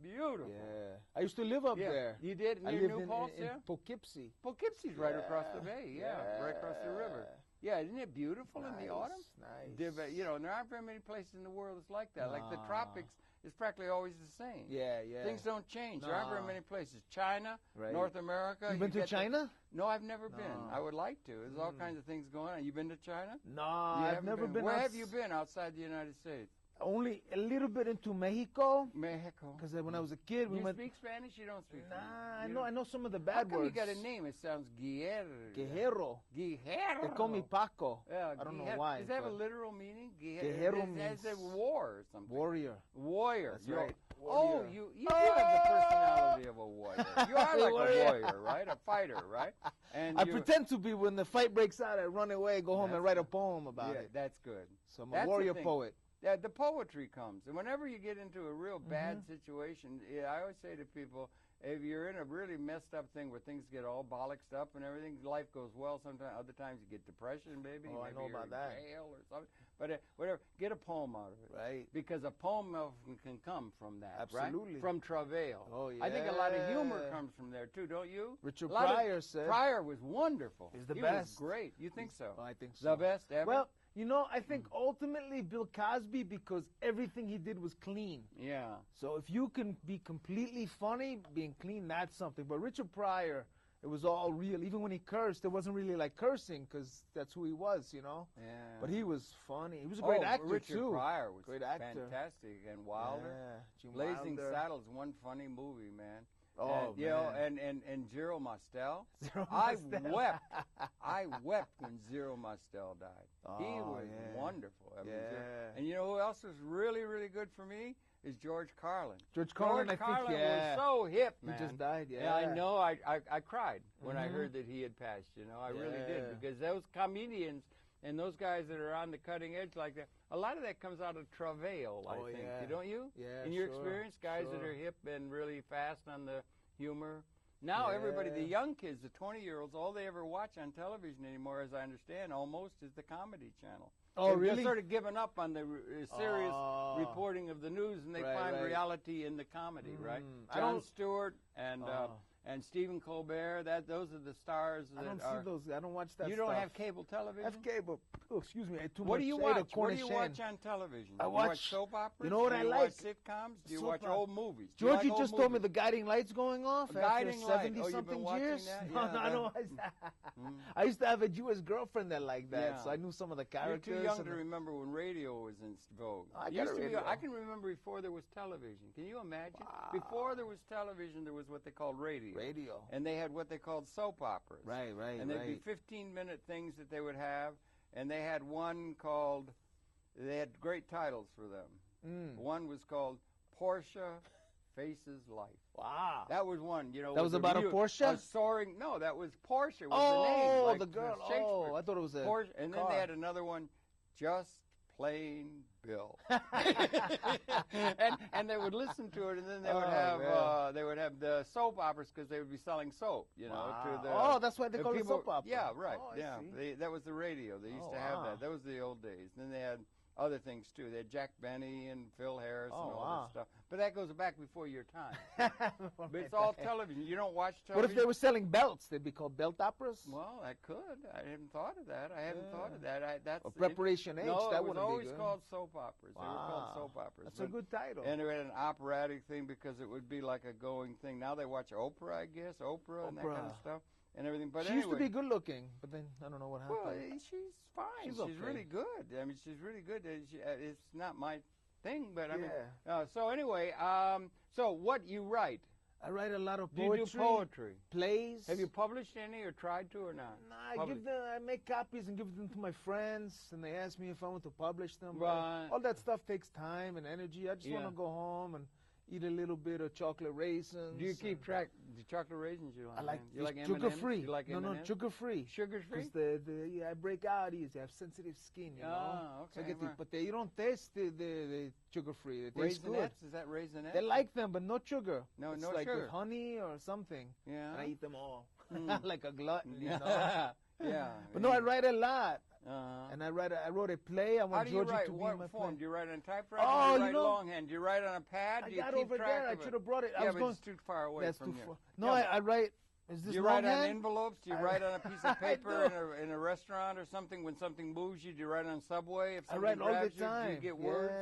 beautiful. Yeah. I used to live up there. You did I near lived New Paltz, in Poughkeepsie. Poughkeepsie's right across the bay. Right across the river. Yeah, isn't it beautiful in the autumn? Nice. You know, and there aren't very many places in the world that's like that. Like the tropics is practically always the same. Yeah. Things don't change. There aren't very many places. China, North America. You been to China? No, I've never been. I would like to. There's all kinds of things going on. You been to China? No, I've never been. Where have you been outside the United States? Only a little bit into Mexico. Mexico. Because when I was a kid, we you went. speak Spanish? You don't speak Spanish. I know some of the How bad come words. you got a name? It sounds Guerreiro. Guerreiro. Guerreiro. They call me Paco. Yeah, I don't know why. Does that have a literal meaning? Guerreiro means means a war or something. Warrior. Warrior. That's right. Oh, Warrior. you do have the personality of a warrior. You are like a warrior, right? A fighter, right? And I pretend to be. When the fight breaks out, I run away, go home, and write a poem about it. That's good. So I'm a warrior poet. Yeah, the poetry comes. And whenever you get into a real bad situation, I always say to people, if you're in a really messed up thing where things get all bollocksed up and everything, life goes well sometimes. Other times you get depression, maybe. Oh, maybe I know you're about in that. jail or something. But whatever, get a poem out of it. Right. Because a poem often can come from that, Absolutely. right? From travail. Oh, yeah. I think a lot of humor comes from there, too, don't you? Richard Pryor said. Pryor was wonderful. He's the he best. was great. You think so? Oh, I think so. The best ever? Well, you know, I think ultimately Bill Cosby, because everything he did was clean. Yeah. So if you can be completely funny, being clean, that's something. But Richard Pryor, it was all real. Even when he cursed, it wasn't really like cursing because that's who he was, you know? Yeah. But he was funny. He was a great actor, Richard too. Pryor was great actor. fantastic. And Wilder. Yeah, Gene Blazing Wilder. Saddles, one funny movie, man. Oh, and, you know, and Zero Mostel. Zero I Mostel. wept. I wept when Zero Mostel died. He Oh, was yeah. wonderful. I mean, Yeah. and you know who else was really, really good for me? Is George Carlin. George Carlin, I think, Carlin yeah. was so hip, He man. just died, yeah. Yeah, I know. I cried when I heard that he had passed, you know. I really did. Yeah. Because those comedians and those guys that are on the cutting edge like that, a lot of that comes out of travail, I think. yeah. Don't you? Yeah, In your sure, experience, guys that sure. are hip and really fast on the humor. Now everybody, the young kids, the 20-year-olds, all they ever watch on television anymore, as I understand, almost is the Comedy Channel. Oh, They've really? just sort of given up on the serious reporting of the news, and they find right. reality in the comedy, right? I Jon don't- Stewart and Stephen Colbert, those are the stars that I don't are. see those. I don't watch that You stuff. don't have cable television? I have cable. Oh, excuse me. I had too What much. do you I ate a watch? What do you Cornish watch on television? I you watch- watch soap operas? you know what do I you like? watch sitcoms? Do you Soap watch opera. old movies? Do you Georgie like just old told me movies? the guiding lights going off Guiding after Light. 70 Oh, you've something been watching years. that? No, Yeah, no, I know. I used to have a Jewish girlfriend that like that, Yeah. so I knew some of the You're characters. too young and to remember when radio was in vogue. I It got used a to be- radio. I can remember before there was television. Can you imagine? Before there was television, there was what they called radio. Radio. And they had what they called soap operas. Right, And they'd be 15-minute things that they would have. And they had one called, they had great titles for them. One was called Portia Faces Life. Wow. That was one, you know. That was about a Porsche? A soaring, no, that was Porsche was oh, the name. Like the girl. Shakespeare. Oh, I thought it was a Porsche. And then car. they had another one, Just Plain Bill. and they would listen to it, and then they would have the soap operas because they would be selling soap, you know. Wow. To the, oh, that's why they call it people, soap opera. Yeah, right. Oh, yeah, that was the radio. They used to have that. That was the old days. And then they had other things too. They had Jack Benny and Phil Harris and all that stuff. But that goes back before your time. But it's all television. You don't watch television. What if they were selling belts? They'd be called belt operas? Well, I could. I hadn't thought of that. Thought of that. That's Preparation H. No, that it was wouldn't always be good. called soap operas. They were called soap operas. That's a good title. And they had an operatic thing because it would be like a going thing. Now they watch Oprah, I guess, Oprah. And that kind of stuff. And everything, but she used to be good looking, but then I don't know what happened. Well, she's fine. She's okay. really good. I mean, she's really good. It's not my thing, but I mean. So anyway, so what you write? I write a lot of Do poetry. you do poetry? Plays. Have you published any or tried to or not? No, I make copies and give them to my friends, and they ask me if I want to publish them. Right. All that stuff takes time and energy. I just want to go home and eat a little bit of chocolate raisins. Do you keep track? The chocolate raisins you like? I like. You like sugar free. You like no, sugar free. Sugar free. Because I break out easy. I have sensitive skin. You know. Okay. So I get but you don't taste the sugar free. It tastes good. Raisinets? Is that raisinets? They like them, but no sugar. No, it's no like sugar. With honey or something. Yeah. And I eat them all like a glutton. You know. Yeah. But no, I write a lot. And I wrote a play. I want How do you Georgie write? to be What my form? play. Do you write on typewriter? Oh, do you write longhand? Do you write on a pad? Do you got keep over track there. of I should have brought it. Yeah, I was but going. it's too far away That's from too here. far. No, I write. Is this Do you write on longhand? envelopes? Do you write on a piece of paper in a restaurant or something? When something moves you, do you write on Subway? If I something write all the grabs you, time. do you get words?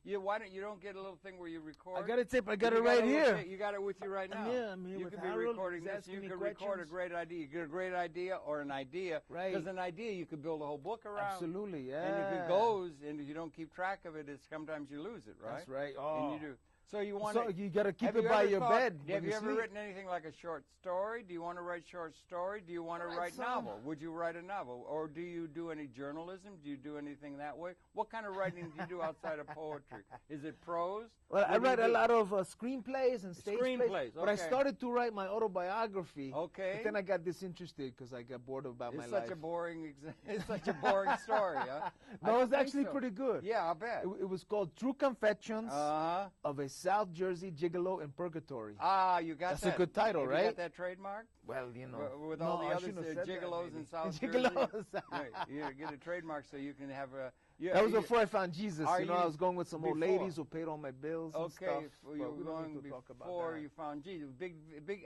Yeah. Why don't you get a little thing where you record? I got a tape. I got it right here. You got it with you right now. Yeah, I'm here you with could be Harold. recording He's this. asking You me could record a questions. great idea. You get a great idea or an idea. Right. Because an idea you could build a whole book around. Absolutely, yeah. And if it goes and if you don't keep track of it, sometimes you lose it, right? That's right. Oh. And you do. So you want So you got to keep have it you by ever your thought- bed. Have when you ever sleep. written anything like a short story? Do you want to write short story? Do you want to write some. novel? Would you write a novel? Or do you do any journalism? Do you do anything that way? What kind of writing do you do outside of poetry? Is it prose? Well, I What do you write a do? lot of screenplays and stage Screenplays, plays. But I okay. started to write my autobiography. Okay. But then I got disinterested because I got bored about my It's life. such a boring. It's such a boring story, huh? No, I it's don't actually think so. pretty good. Yeah, I bet. It was called True Confessions Uh-huh. of a South Jersey Gigolo in Purgatory. You got That's that. a good title, Have right? You got that trademark? Well, you know. With no, all the I other shouldn't have said that, gigolos maybe. in South Gigolos. Jersey. Right, you get a trademark so you can have a. Yeah, That was before I found Jesus. Are You know, you- I was going with some old before? ladies who paid all my bills and Okay, stuff. so but you we were don't going need to talk about before that. you found Jesus. Big.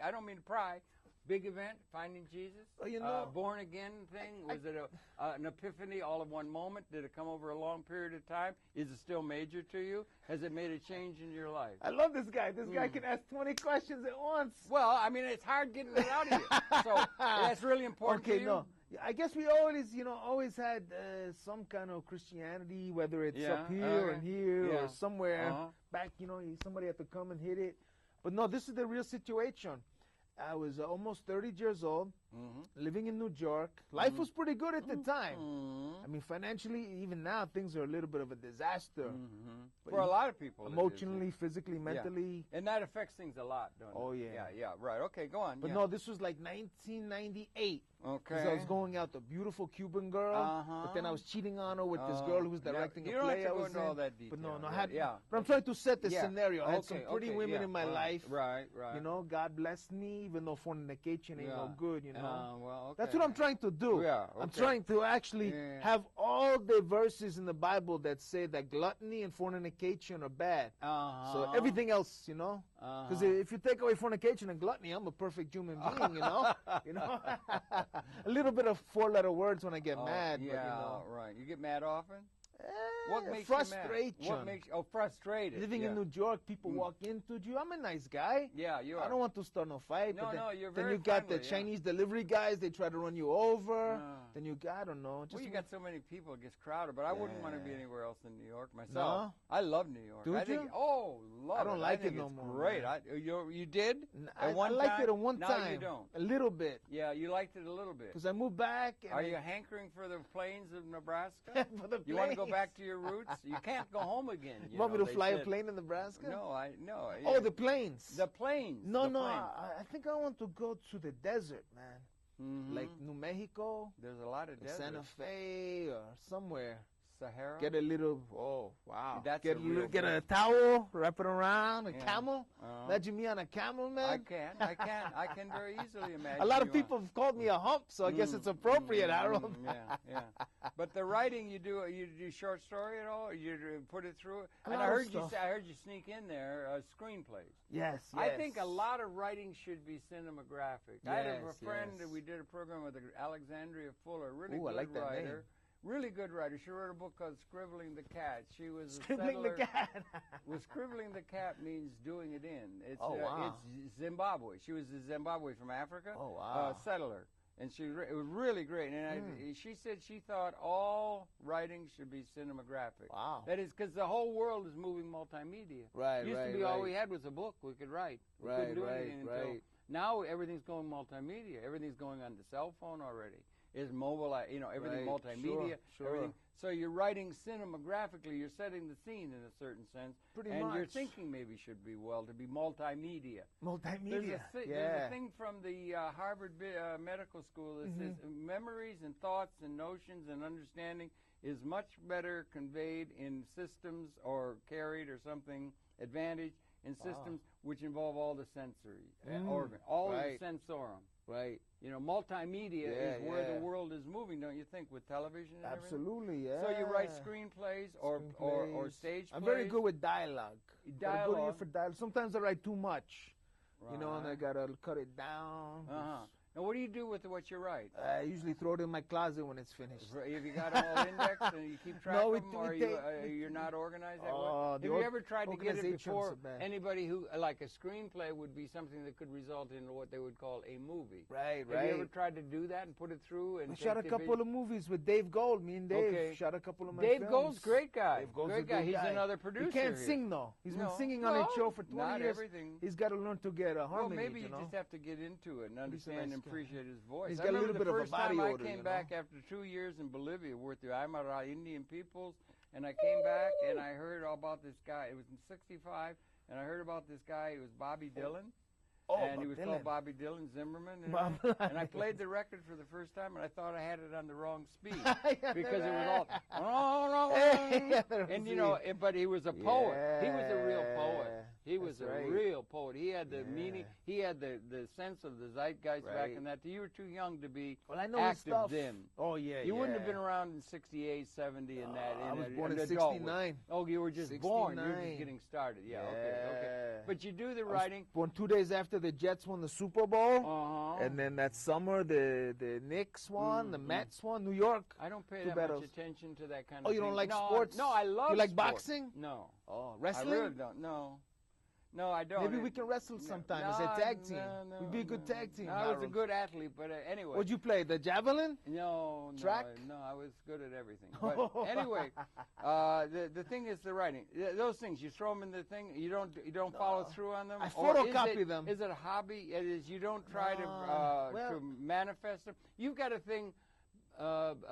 I don't mean to pry. Big event, finding Jesus. Well, you know, born again thing. Was it an epiphany all in one moment? Did it come over a long period of time? Is it still major to you? Has it made a change in your life? I love this guy. This guy can ask 20 questions at once. Well, I mean, it's hard getting it out of you. So that's really important to you. No. I guess we always had some kind of Christianity, whether it's up here and here or somewhere back, somebody had to come and hit it. But no, this is the real situation. I was almost 30 years old, living in New York. Life was pretty good at the time. I mean, financially, even now, things are a little bit of a disaster. For a lot of people. Emotionally, physically, mentally. And that affects things a lot, don't it? Oh, yeah. Yeah, right. Okay, go on. But no, this was like 1998. Okay. Because I was going out, the beautiful Cuban girl, but then I was cheating on her with this girl who was directing a you don't play have to I go was into in. all that detail. But no, yeah. But I'm trying to set the scenario. I had some pretty women in my life. Right. You know, God blessed me, even though fornication ain't no good, you know. Well, okay. That's what I'm trying to do. Yeah, I'm trying to actually have all the verses in the Bible that say that gluttony and fornication are bad. So everything else, you know. Because if you take away fornication and gluttony, I'm a perfect human being, you know. A little bit of four-letter words when I get mad. Yeah, but, you know. right. You get mad often? What makes frustration. You mad? What makes frustrated? Living in New York, people walk into you. I'm a nice guy. Yeah, you are. I don't want to start no fight. No, but then, you're then very you got friendly, the Chinese delivery guys. They try to run you over. Then you got, I don't know. Well, you got so many people, it gets crowded. But I wouldn't want to be anywhere else in New York myself. No? I love New York. Do I think, you? oh, love it. I don't like think it no it's more. Great. Man. You did? I At one liked time? it at one Now time. you don't. A little bit. Yeah, you liked it a little bit. Because I moved back. And Are you hankering for the plains of Nebraska? For the You want to go plains. back to your roots? You can't go home again. You want me to they fly a said. plane in Nebraska? No. Oh, the plains. The plains. No, the no. plains. I think I want to go to the desert, man. Mhm. Like New Mexico, There's a lot of or desert. Santa Fe, or somewhere. Sahara. Get a little. Oh, wow. That's get a real get a place. towel, wrap it around a Yeah. camel. Uh-huh. Imagine me on a camel, man. I can very easily imagine. A lot of you people have called me a hump, so I guess it's appropriate. I don't know. Yeah. But the writing, you do short story at all? Or you put it through? A And lot I of heard you stuff. say, I heard you sneak in there screenplays. Yes, yes. I think a lot of writing should be cinematographic. I had a Yes, friend yes. that we did a program with, Alexandria Fuller, really Ooh, I good like that writer. name. Really good writer. She wrote a book called Scribbling the Cat. She was a Scribbling the settler. cat. Well, Scribbling the Cat means doing it in. It's, Oh, wow. It's Zimbabwe. She was a Zimbabwe from Africa. Oh, wow. Settler. And it was really great. And she said she thought all writing should be cinematographic. Wow. That is because the whole world is moving multimedia. Right, Used right, to be all right. we had was a book we could write. We Right, couldn't do right, anything until right. now. Everything's going multimedia. Everything's going on the cell phone already. It's mobile. Everything Right, multimedia. sure. Everything. So you're writing cinemagraphically. You're setting the scene in a certain sense. Pretty and your much. thinking maybe should be to be multimedia. Multimedia. There's a thing from the Harvard Medical School that says memories and thoughts and notions and understanding is much better conveyed in systems or carried or something advantage in systems which involve all the sensory organ, all right. the sensorum. Right. Multimedia Yeah, is where yeah. the world is moving, don't you think, with television and everything? Absolutely, yeah. So you write screenplays or stage plays? I'm very good with dialogue. Gotta go to you Dialogue. for dialogue. Sometimes I write too much, and I Right. gotta cut it down. Uh-huh. Now, what do you do with what you write? I usually throw it in my closet when it's finished. Have you got them all indexed and you keep track No, of them, or you're not organized that way? Have you ever tried to get it organization's before so bad. anybody who, like a screenplay would be something that could result in what they would call a movie? Right, Have you ever tried to do that and put it through? And I shot a couple of movies with Dave Gold. Me and Dave Okay. shot a couple of my Dave films. Gold's great guy. Dave Gold's great a guy. good He's guy. another producer. He can't here. sing though. He's been No. singing on Well, a show for 20 not years. everything. He's got to learn to get a harmony. Well, maybe you know? just have to get into it and understand nice and guy. appreciate his voice. He's I got a remember little bit the of a first body time I odor, came you back know? after 2 years in Bolivia with the Aymara Indian peoples, and I came back and I heard all about this guy. It was in '65, and I heard about this guy. It was Bobby Dylan. Oh, and he Bob was Dylan. called Bobby Dylan Zimmerman. And, Bob and I Dylan. played the record for the first time, and I thought I had it on the wrong speed Yeah, because it was all. And but he was a poet. He was a real poet. He was That's a right. real poet. He had the meaning. He had the sense of the zeitgeist back Right. in that. You were too young to be Well, I know his active stuff. then. Oh yeah, You wouldn't have yeah. been around in '68, '70, and that. I was born an in adult '69. Oh, you were just born. You were 69. just getting started. Yeah. Okay. Yeah. But you do the I was writing. born 2 days after the Jets won the Super Bowl. Uh-huh. And then that summer, the Knicks won, the Mets won, New York. I don't pay Two that much battles. attention to that kind Oh, of you thing. don't like No, sports? No, I love You like sports. boxing? No. Oh, I wrestling? really don't. No, I don't. Maybe we can wrestle sometime as a tag team. We'd be a good tag team. No, I was a Harold. good athlete, but anyway. What'd you play? The javelin? No, Track? No, I was good at everything. But anyway, the thing is the writing. Those things you throw them in the thing. You don't follow through on them. I Or photocopy them. Is it a hobby? It is. You don't try to well- manifest them. You've got a thing.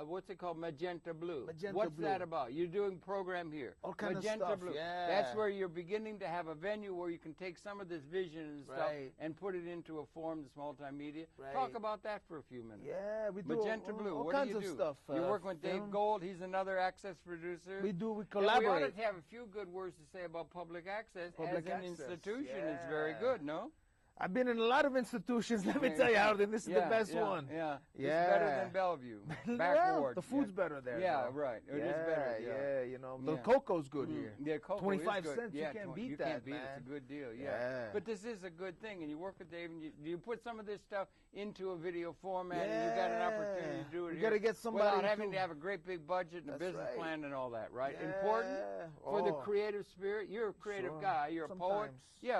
What's it called? Magenta Blue. Magenta What's Blue. that about? You're doing program here. All kind of Magenta stuff, Blue. yeah. That's where you're beginning to have a venue where you can take some of this vision and stuff Right. and put it into a form that's multimedia. Right. Talk about that for a few minutes. Yeah, we do Magenta all, Blue. all What kinds do you of do? stuff. You're working with Dave film. Gold. He's another Access producer. We And collaborate. we ought to have a few good words to say about public access Public as an access, institution. It's yeah. very good, no? I've been in a lot of institutions. Let me tell you, Howard, this is the best one. Yeah, Yeah. It's better than Bellevue. Well, Backward. the food's better there. Yeah, though. right. It is better. Yeah, you know, the Yeah. cocoa's good here. Yeah, cocoa 25 is good. cents, you Yeah, can't beat you that, can't beat it. man. It's a good deal, Yeah. But this is a good thing, and you work with Dave, and you put some of this stuff into a video format, and you got an opportunity to do it You here gotta get somebody without having to- to have a great big budget and a That's business right. plan and all that, right? Yeah. Important for the Oh. creative spirit. You're a creative Sure. guy. You're a poet.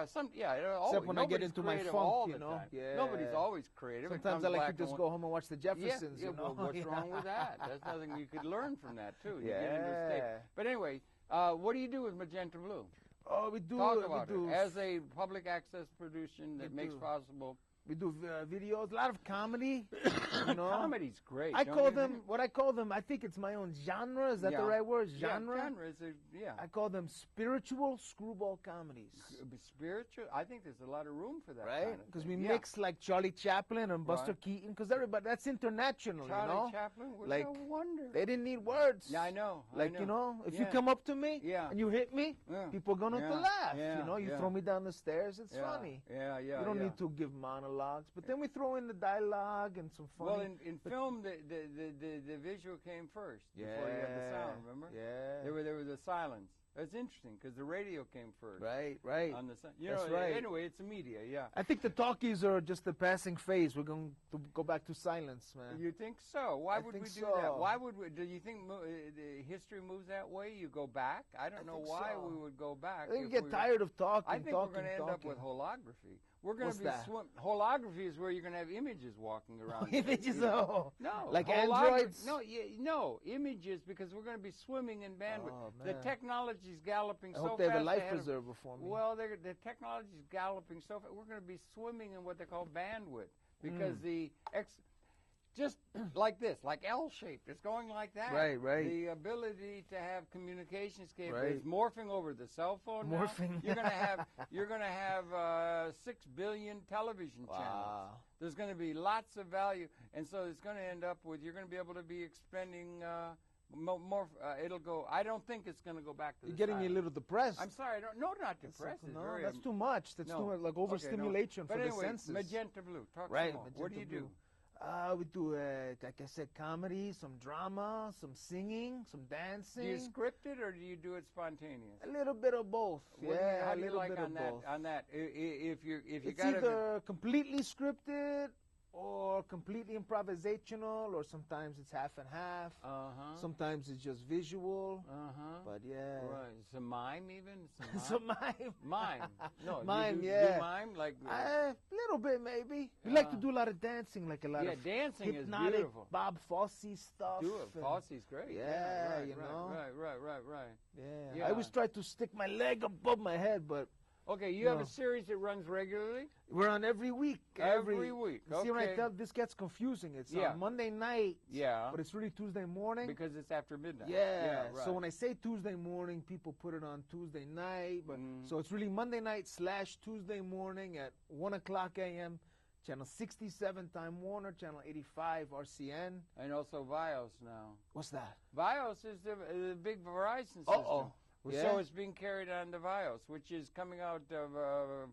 Sometimes. Yeah, always. when I get Nobody's into my creative funk, all you the know? time. Yeah. Nobody's always creative. It Sometimes comes I like black to just and go home and watch the Jeffersons. yeah, you know? well, what's Yeah. wrong with that? That's nothing you could learn from that too. You get into a state. Yeah. But anyway, what do you do with Magenta Blue? Oh, we do. Talk about we do. it as a public access production that makes do. possible. We do videos, a lot of comedy. You know, Comedy's great. I don't call you them think? what I call them. I think it's my own genre. Is that the Yeah. right word? Genre. Yeah, genre is yeah. I call them spiritual screwball comedies. Spiritual. I think there's a lot of room for that. Right? Because we yeah. mix like Charlie Chaplin and Buster Right. Keaton. Because everybody, that's international, Charlie you know. Chaplin was Like, no wonder. They didn't need words. Yeah, I know. Like, I you know, if you Yeah. come up to me Yeah. and you hit me, Yeah. people are going to Yeah. laugh. Yeah. You know, you Yeah. throw me down the stairs, it's Yeah. funny. Yeah, yeah. You don't yeah. need to give monologues. But then we throw in the dialogue and some funny. Well, in film, the visual came first before you had the sound. Remember? Yeah. There was a silence. That's interesting because the radio came first. Right, right. On the sound. You That's know, right. Anyway, it's a media. Yeah. I think the talkies are just a passing phase. We're going to go back to silence, man. You think so? Why I would we think do so. that? Why would we? Do you think the history moves that way? You go back? I don't know think why so. we would go back. I think if you get we- tired of talking. I think talking, we're going to end up talking. with holography. We're going What's to be that? holography is where you're going to have images walking around. Images, You know? oh. No, Like hologra- androids? No, images because we're going to be swimming in bandwidth. Oh, The man. technology's galloping I so hope they have a fast life ahead of- preserver for me. Well, the technology's galloping so fast. We're going to be swimming in what they call bandwidth because just like this, like L-shaped. It's going like that. Right, right. The ability to have communications capabilities Right. morphing over the cell phone. now. Morphing. You're gonna have 6 billion television channels. Wow. There's going to be lots of value, and so it's going to end up with you're going to be able to be expending more. It'll go. I don't think it's going to go back to. You're the getting me a silent. little depressed. I'm sorry. Not That's depressed. It's no, very, that's too much. That's no. too much, like Okay, no. overstimulation But for anyway, the senses. Magenta blue. Talk Right, some more. What do you magenta do? We do, like I said, comedy, some drama, some singing, some dancing. Do you script it or do you do it spontaneous? A little bit of both. What do you- Yeah, how a do you little like bit on of that? both. On that, if you It's got either completely scripted or completely improvisational, or sometimes it's half and half. Sometimes it's just visual. But yeah, Right. Some mime even. some mime. Mime. No. Mime, you do, yeah. You mime like. A little bit maybe. We like to do a lot of dancing, like a lot Yeah, of dancing is hypnotic beautiful. Bob Fosse stuff. Do it. and- Fosse's great. Yeah, right, you right, know. Right. Yeah. Yeah. I always try to stick my leg above my head, but Okay, you have No. a series that runs regularly. we're on every week. Every week, See, when I okay. tell this gets confusing. It's Yeah. on Monday night, Yeah. but it's really Tuesday morning. Because it's after midnight. Yeah. right. So when I say Tuesday morning, people put it on Tuesday night, but Mm. so it's really Monday night / Tuesday morning at 1:00 a.m. Channel 67 Time Warner, Channel 85 RCN. And also Vios now. What's that? Vios is the big Verizon system. Uh-oh. Yeah? So it's being carried on the Vios, which is coming out of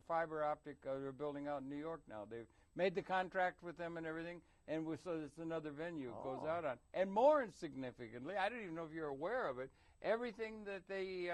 fiber optic. They're building out in New York now. They've made the contract with them and everything, and so it's another venue it goes out on. And more significantly, I don't even know if you're aware of it, everything that they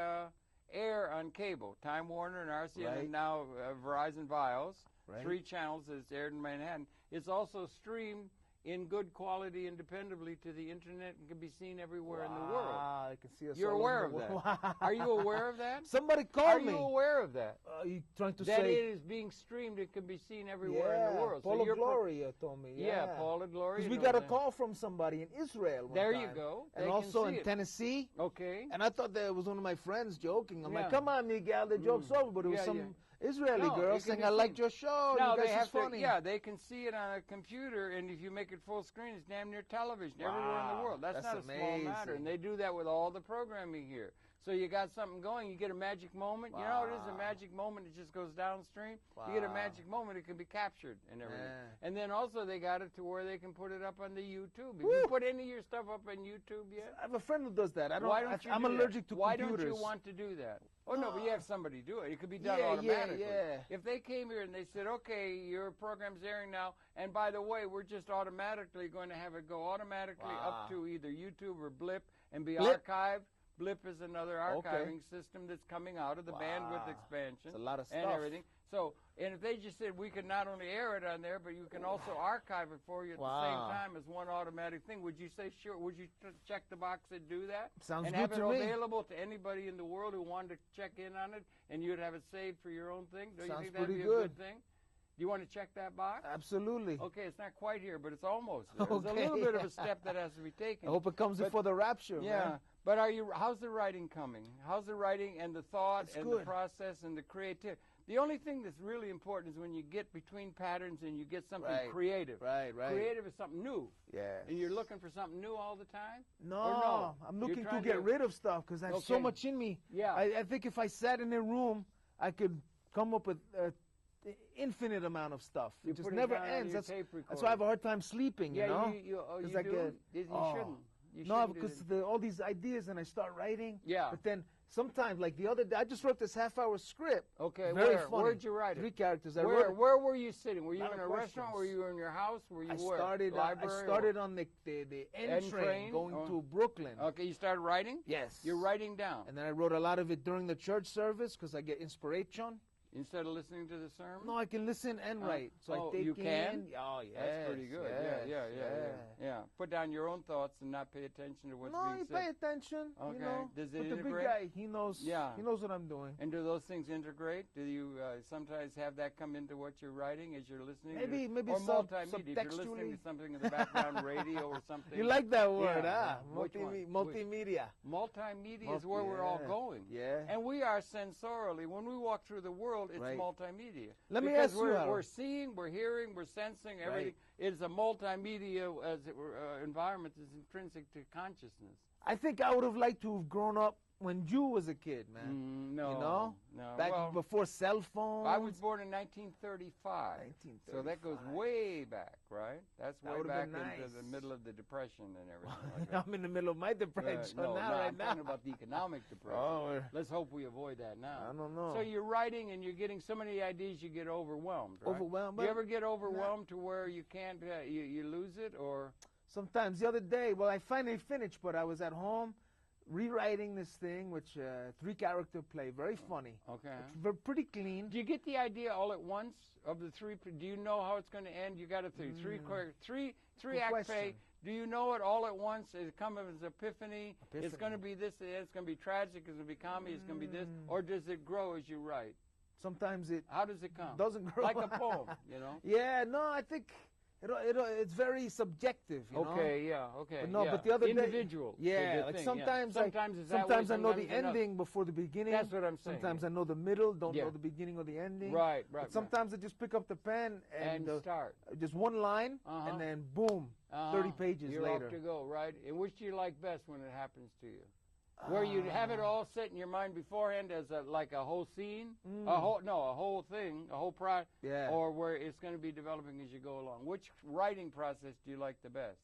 air on cable, Time Warner and RCN, Right. and now Verizon Vios, Right. 3 channels that's aired in Manhattan, it's also streamed in good quality independently to the internet and can be seen everywhere in the world. Wow, I can see us You're all aware over of the that? world. Are you aware of that? Somebody call Are me. you aware of that? Are you trying to That say? it is being streamed, it can be seen everywhere in the world. Paula you're Gloria told me. Yeah, Paula Gloria. Because we knows got a that. call from somebody in Israel. One There you time. go. And They can also see in it. Tennessee. Okay. And I thought that it was one of my friends joking. I'm Yeah. like, come on, Miguel, the joke's over. But it was Yeah, some Israeli No, girl it can saying, be I liked seen. your show. No, you they guys have is funny. to. Yeah, they can see it on a computer, and if you make it full screen, it's damn near television everywhere in the Wow, world. That's not a small matter, amazing. and they do that with all the programming here. So you got something going, you get a magic moment. You know, it is a Wow. magic moment. It just goes downstream. You get a Wow. magic moment, it can be captured and everything. Yeah. And then also they got it to where they can put it up on the YouTube. Have Woo. you put any of your stuff up on YouTube yet? I have a friend who does that. I don't, Why don't you I'm do that? allergic to Why computers. don't you want to do that? Oh, no, but you have somebody do it. It could be done Yeah, automatically. yeah. If they came here and they said, okay, your program's airing now, and by the way, we're just automatically going to have it go automatically up to either YouTube or Blip and be Blip? archived. Blip is another Okay. archiving system that's coming out of the bandwidth Wow. expansion It's a lot of and stuff. everything. So, and if they just said we could not only air it on there, but you can also archive it for you at the same Wow. time as one automatic thing, would you say sure? Would you check the box and do that? Sounds and good have it to me. available to anybody in the world who wanted to check in on it, and you'd have it saved for your own thing? Don't you Sounds think that'd pretty be a good good. thing? Do you want to check that box? Absolutely. Okay, it's not quite here, but it's almost there. There's a Okay. little bit of a step that has to be taken. I hope it comes But- before the rapture, Yeah, man. But how's the writing coming? How's the writing and the thought It's and good. the process and the creativity? The only thing that's really important is when you get between patterns and you get something Right. creative. Right. Creative is something new. Yeah. And you're looking for something new all the time? No, Or no? I'm You're looking to trying get rid of stuff because I have so Okay. much in me. Yeah. I think if I sat in a room, I could come up with an infinite amount of stuff. You It just put it never down on ends. your That's tape why I have a hard time sleeping. Yeah, you know. you 'Cause do? I get- You oh. shouldn't. You No, shouldn't do because that. all these ideas, and I start writing. Yeah. But then sometimes, like the other day, I just wrote this half-hour script. Okay, Very where? funny. Where'd you write it? 3 characters. I Where wrote it. where were you sitting? Were you Lot in of a restaurant? questions. Were you in your house? Were you I where? started. I Library started or- on the N N train train? going Oh. to Brooklyn. Okay, you started writing? Yes. You're writing down And then I wrote a lot of it during the church service because I get inspiration. instead of listening to the sermon? No, I can listen and write. So oh, I take you can? in. Oh, yes. That's pretty good. yes, Yeah. Put down your own thoughts and not pay attention to what's No, being you said. pay attention. Okay. You know. Does it but the big integrate? guy, he knows. Yeah. He knows what I'm doing. And do those things integrate? Do you sometimes have that come into what you're writing as you're listening? Maybe or sub- multimedia. If you're listening to subtextually. something in the background, radio or something. You like that word, Yeah. huh? Which one? Multimedia. Multimedia is where we're all going. Yeah. And we are sensorially, when we walk through the world, it's Right. multimedia. Let me Because ask you, Harold. we're seeing, we're hearing, we're sensing, everything. It's a multimedia as it were, environment that's intrinsic to consciousness. I think I would have liked to have grown up when you was a kid, man. No. You know? No. Back well, before cell phones. I was born in 1935. 1935. So that goes way back, right? That's That way would've back been into the nice. middle of the Depression and everything like that. I'm in the middle of my depression No, now, I'm right now. talking about the economic depression. Oh, Let's hope we avoid that now. I don't know. So you're writing and you're getting so many ideas you get overwhelmed, right? Overwhelmed, Do you but ever get overwhelmed to where you can't, you lose it, or? sometimes the other day, well, I finally finished, but I was at home rewriting this thing, which 3-character play, very funny. Okay. Pretty clean. Do you get the idea all at once of the three? Do you know how it's going to end? You got a three act play. question. Do you know it all at once? It comes as epiphany. It's going to be this. It's going to be tragic. It's going to be comedy. It's going to be this. Or does it grow as you write? Sometimes it How does it come? doesn't grow. Like a poem, you know. Yeah, no, I think it's very subjective. You know? Okay, yeah, okay. But no, yeah. but the other individual. day, yeah, like thing, sometimes, sometimes it's that sometimes way, I know the sometimes another. ending before the beginning. That's what I'm saying. Sometimes I know the middle, don't Yeah. know the beginning or the ending. Right. But sometimes I just pick up the pen And start. just one line, and then boom, 30 pages You're later. off to go, right? And which do you like best when it happens to you? Where you have it all set in your mind beforehand as like a whole scene, a whole thing, a whole product, Yeah. or where it's going to be developing as you go along. Which writing process do you like the best?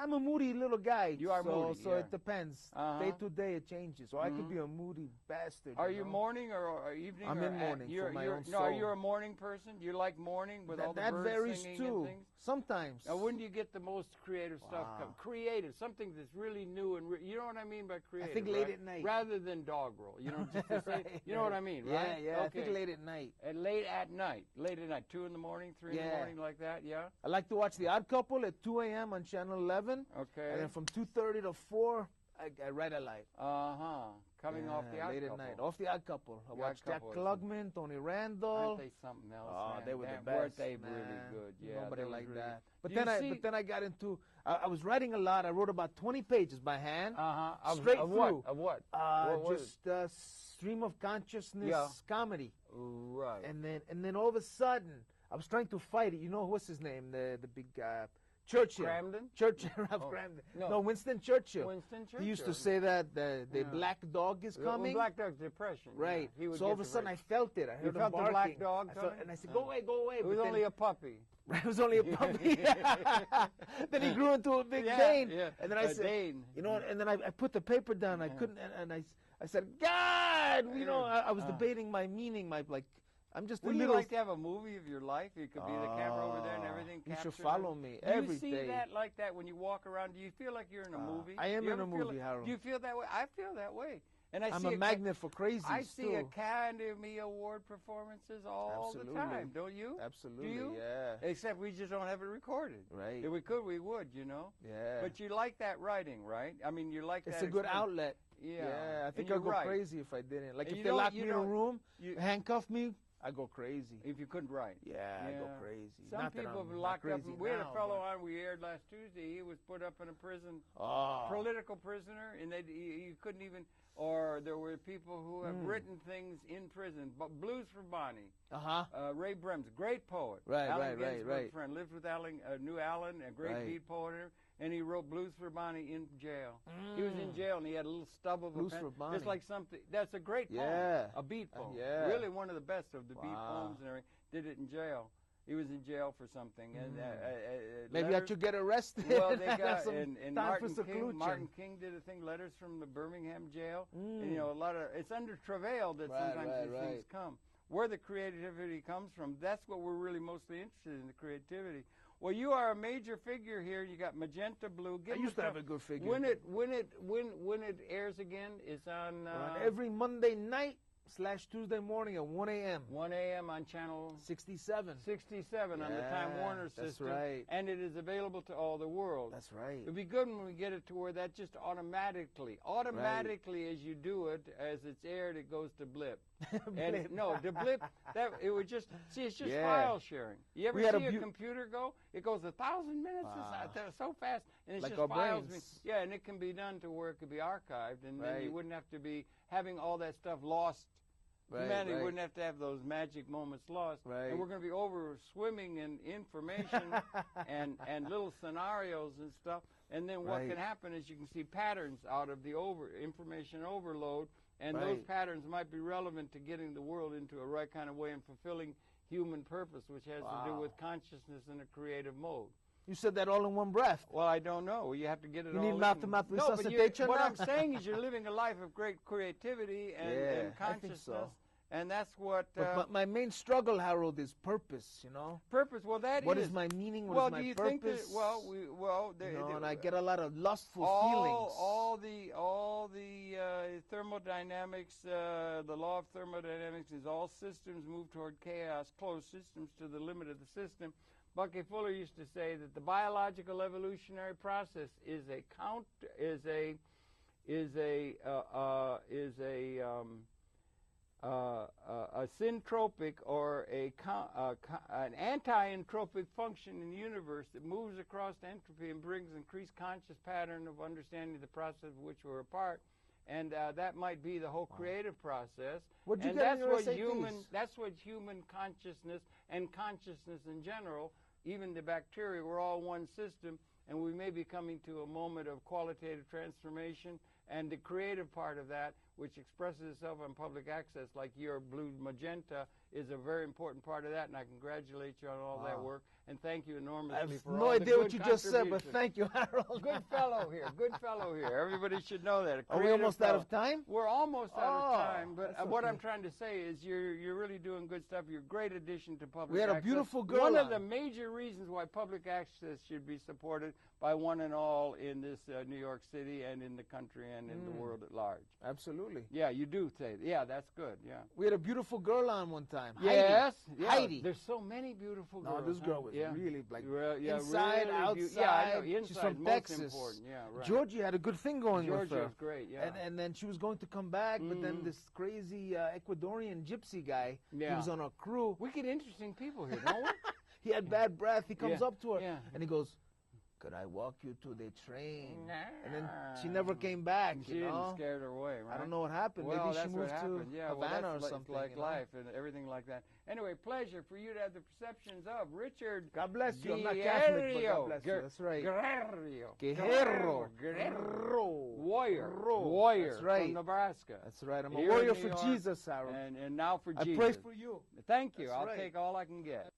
I'm a moody little guy. You are moody, so yeah. it depends. Uh-huh. Day to day it changes. So I could be a moody bastard. Are you you know? morning or evening? I'm or in morning you're, for my you're, own No, are soul. you a morning person? Do you like morning with all the that birds varies singing too. and things? Sometimes. Now, when do you get the most creative stuff? Wow. Creative, something that's really new and you know what I mean by creative. think late right? at night. rather than dog roll. You know, just to say, Right, you know what I mean, Yeah, right? yeah. Okay. I think late at night. And late at night, 2 in the morning, 3 in the Yeah. morning, like that. Yeah. I like to watch The Odd Couple at 2 a.m. on Channel 11. Okay. And then from 2:30 to 4, I write a light. Coming off the late Odd at night. Couple. Off The Odd Couple. I The watched Odd Jack Couple is- Klugman, Tony Randall. Aren't they something else? Oh, man? they were the Damn, best. Weren't they man. really good? Yeah. Nobody they was like really that. But Do you see- but then I got into. I was writing a lot. I wrote about 20 pages by hand. Straight Straight of through. What? Of what? What was it? Just stream of consciousness Yeah. comedy. Right. And then all of a sudden, I was trying to fight it. You know what's his name? The big Churchill. Cramden? Churchill. Ralph Cramden. no. No, Winston Churchill. Winston Churchill. He used to say that the black dog is coming. Black Dog's depression. Right. Yeah. He would So all get of a sudden I depressed. felt it. I heard him felt the barking. black dog coming? And I said, go away, go away. It was But only then, a puppy. it was only a puppy. Then he grew into a big Yeah, Dane. yeah. And then I A said, Dane. you know, and then I put the paper down. I couldn't, and I said, God, you know, I was debating my meaning, I'm just a Wouldn't you little. like to have a movie of your life? You could be the camera over there and everything. You should captured. follow me Do you every see day. that like that when you walk around? Do you feel like you're in a movie? I am Do you in a ever feel movie, like- Harold. Do you feel that way? I feel that way. And I'm a magnet for crazies, I see too. Academy Award performances all Absolutely. the time, don't you? Absolutely, Do you? yeah. Except we just don't have it recorded. Right. If we could, we would, you know? Yeah. But you like that writing, right? I mean, you like that. It's a good experience. outlet. Yeah. I think And I'd go you're right. crazy if I didn't. Like, And if you they don't- lock you me in a don't- room, you- handcuff me, I go crazy. if you couldn't write. Yeah, I go crazy. Some Not that people I'm have not locked up. crazy We had a now, fellow but- on we aired last Tuesday. He was put up in a prison, Oh. political prisoner, and you couldn't even. Or there were people who have written things in prison. But Blues for Bonnie. Uh-huh. Ray Brems, great poet. Right, Allen right, Ginsberg right. friend, lived with Alan, New Allen, a great Right. beat poet, and he wrote Blues for Bonnie in jail. He was in jail, and he had a little stub of Blues a pen. for Bonnie. Just like something. That's a great poem. Yeah. A beat poem. Yeah. Really one of the best of the beat Wow. poems and everything. Did it in jail. He was in jail for something. And Maybe I letters- should get arrested. Well, they got Some and time Martin for King. seclusion. Martin King did a thing. Letters from the Birmingham jail. And, you know, a lot of it's under travail that Right, sometimes right, these right. things come. Where the creativity comes from, that's what we're really mostly interested in, the creativity. Well, you are a major figure here. You got magenta blue. I used to have a good figure. When it airs again, it's on every Monday night / Tuesday morning at 1 a.m. 1 a.m. on channel 67. 67 on the Time Yeah, Warner that's system. right. And it is available to all the world. That's right. It'd be good when we get it to where that just automatically as you do it, as it's aired, it goes to blip. And the blip, that it would just it's just Yeah. file sharing. You ever We had see a a computer go? It goes 1,000 minutes. It's so fast, and it's Like just our files. brains. Yeah, and it can be done to where it could be archived, and then you Right. wouldn't have to be having all that stuff lost. Right, Humanity right. wouldn't have to have those magic moments lost. Right. And we're going to be over swimming in information and little scenarios and stuff. And then what Right. can happen is you can see patterns out of the information overload, and those Right. patterns might be relevant to getting the world into a right kind of way and fulfilling human purpose, which has to do Wow. with consciousness in a creative mode. You said that all in one breath. Well, I don't know. You have to get it You all need in. mouth-to-mouth No, but resuscitation what now? I'm saying is you're living a life of great creativity and, Yeah, and I think consciousness. so. And that's what But my main struggle, Harold, is purpose, you know? purpose. Well, What is my meaning? What well, is my do you purpose? think that? You know, and I get a lot of lustful all feelings. all the thermodynamics, the law of thermodynamics is all systems move toward chaos, closed systems to the limit of the system. Bucky Fuller used to say that the biological evolutionary process is a syntropic or an anti-entropic function in the universe that moves across entropy and brings increased conscious pattern of understanding the process of which we're a part. And that might be the whole creative process. What'd you and get in that's your what SATs? that's what human consciousness and consciousness in general, even the bacteria, we're all one system, and we may be coming to a moment of qualitative transformation. And the creative part of that, which expresses itself on public access, like your blue magenta, is a very important part of that. And I congratulate you on all that work, and thank you enormously I have for no all the idea what good you just said, but contributions. thank you, Harold. Good fellow here. Good fellow here. Everybody should know that. A Are we creative almost out of fellow. time? We're almost out of Oh, time, but that's what okay. I'm trying to say is you're really doing good stuff. You're a great addition to public We had a access. beautiful girl One of on. the major reasons why public access should be supported by one and all in this New York City and in the country and in the world at large. Absolutely. Yeah, you do say that. Yeah, that's good. Yeah. We had a beautiful girl on one time. Yes. Heidi. Yeah. Heidi. There's so many beautiful No, girls. this girl huh? was Yeah. really like Yeah, inside, really outside. Yeah, I know. She's Inside, from most Texas. important. Yeah, right. Georgie had a good thing going with her. Georgia's great. Yeah. And then she was going to come back, but then this crazy Ecuadorian gypsy guy, he Yeah. was on our crew. We get interesting people here, don't we? He had bad breath. He comes Yeah, up to her yeah. and he goes, "Could I walk you to the train?" Nah. And then she never came back. She you didn't know? scared her away, right? I don't know what happened. Well, Maybe she that's what moved to happened. Yeah, well, Havana that's or something. like you know? life and everything like that. Anyway, pleasure for you to have the perceptions of Richard. God bless you. I'm not Catholic, but God bless you. That's right. Guerreiro. Guerreiro. Guerreiro. Warrior. Warrior. That's right. From Nebraska. That's right. I'm a Here in warrior New for York, Jesus, Harold. And now for I Jesus. pray for you. Thank you. That's I'll right. take all I can get.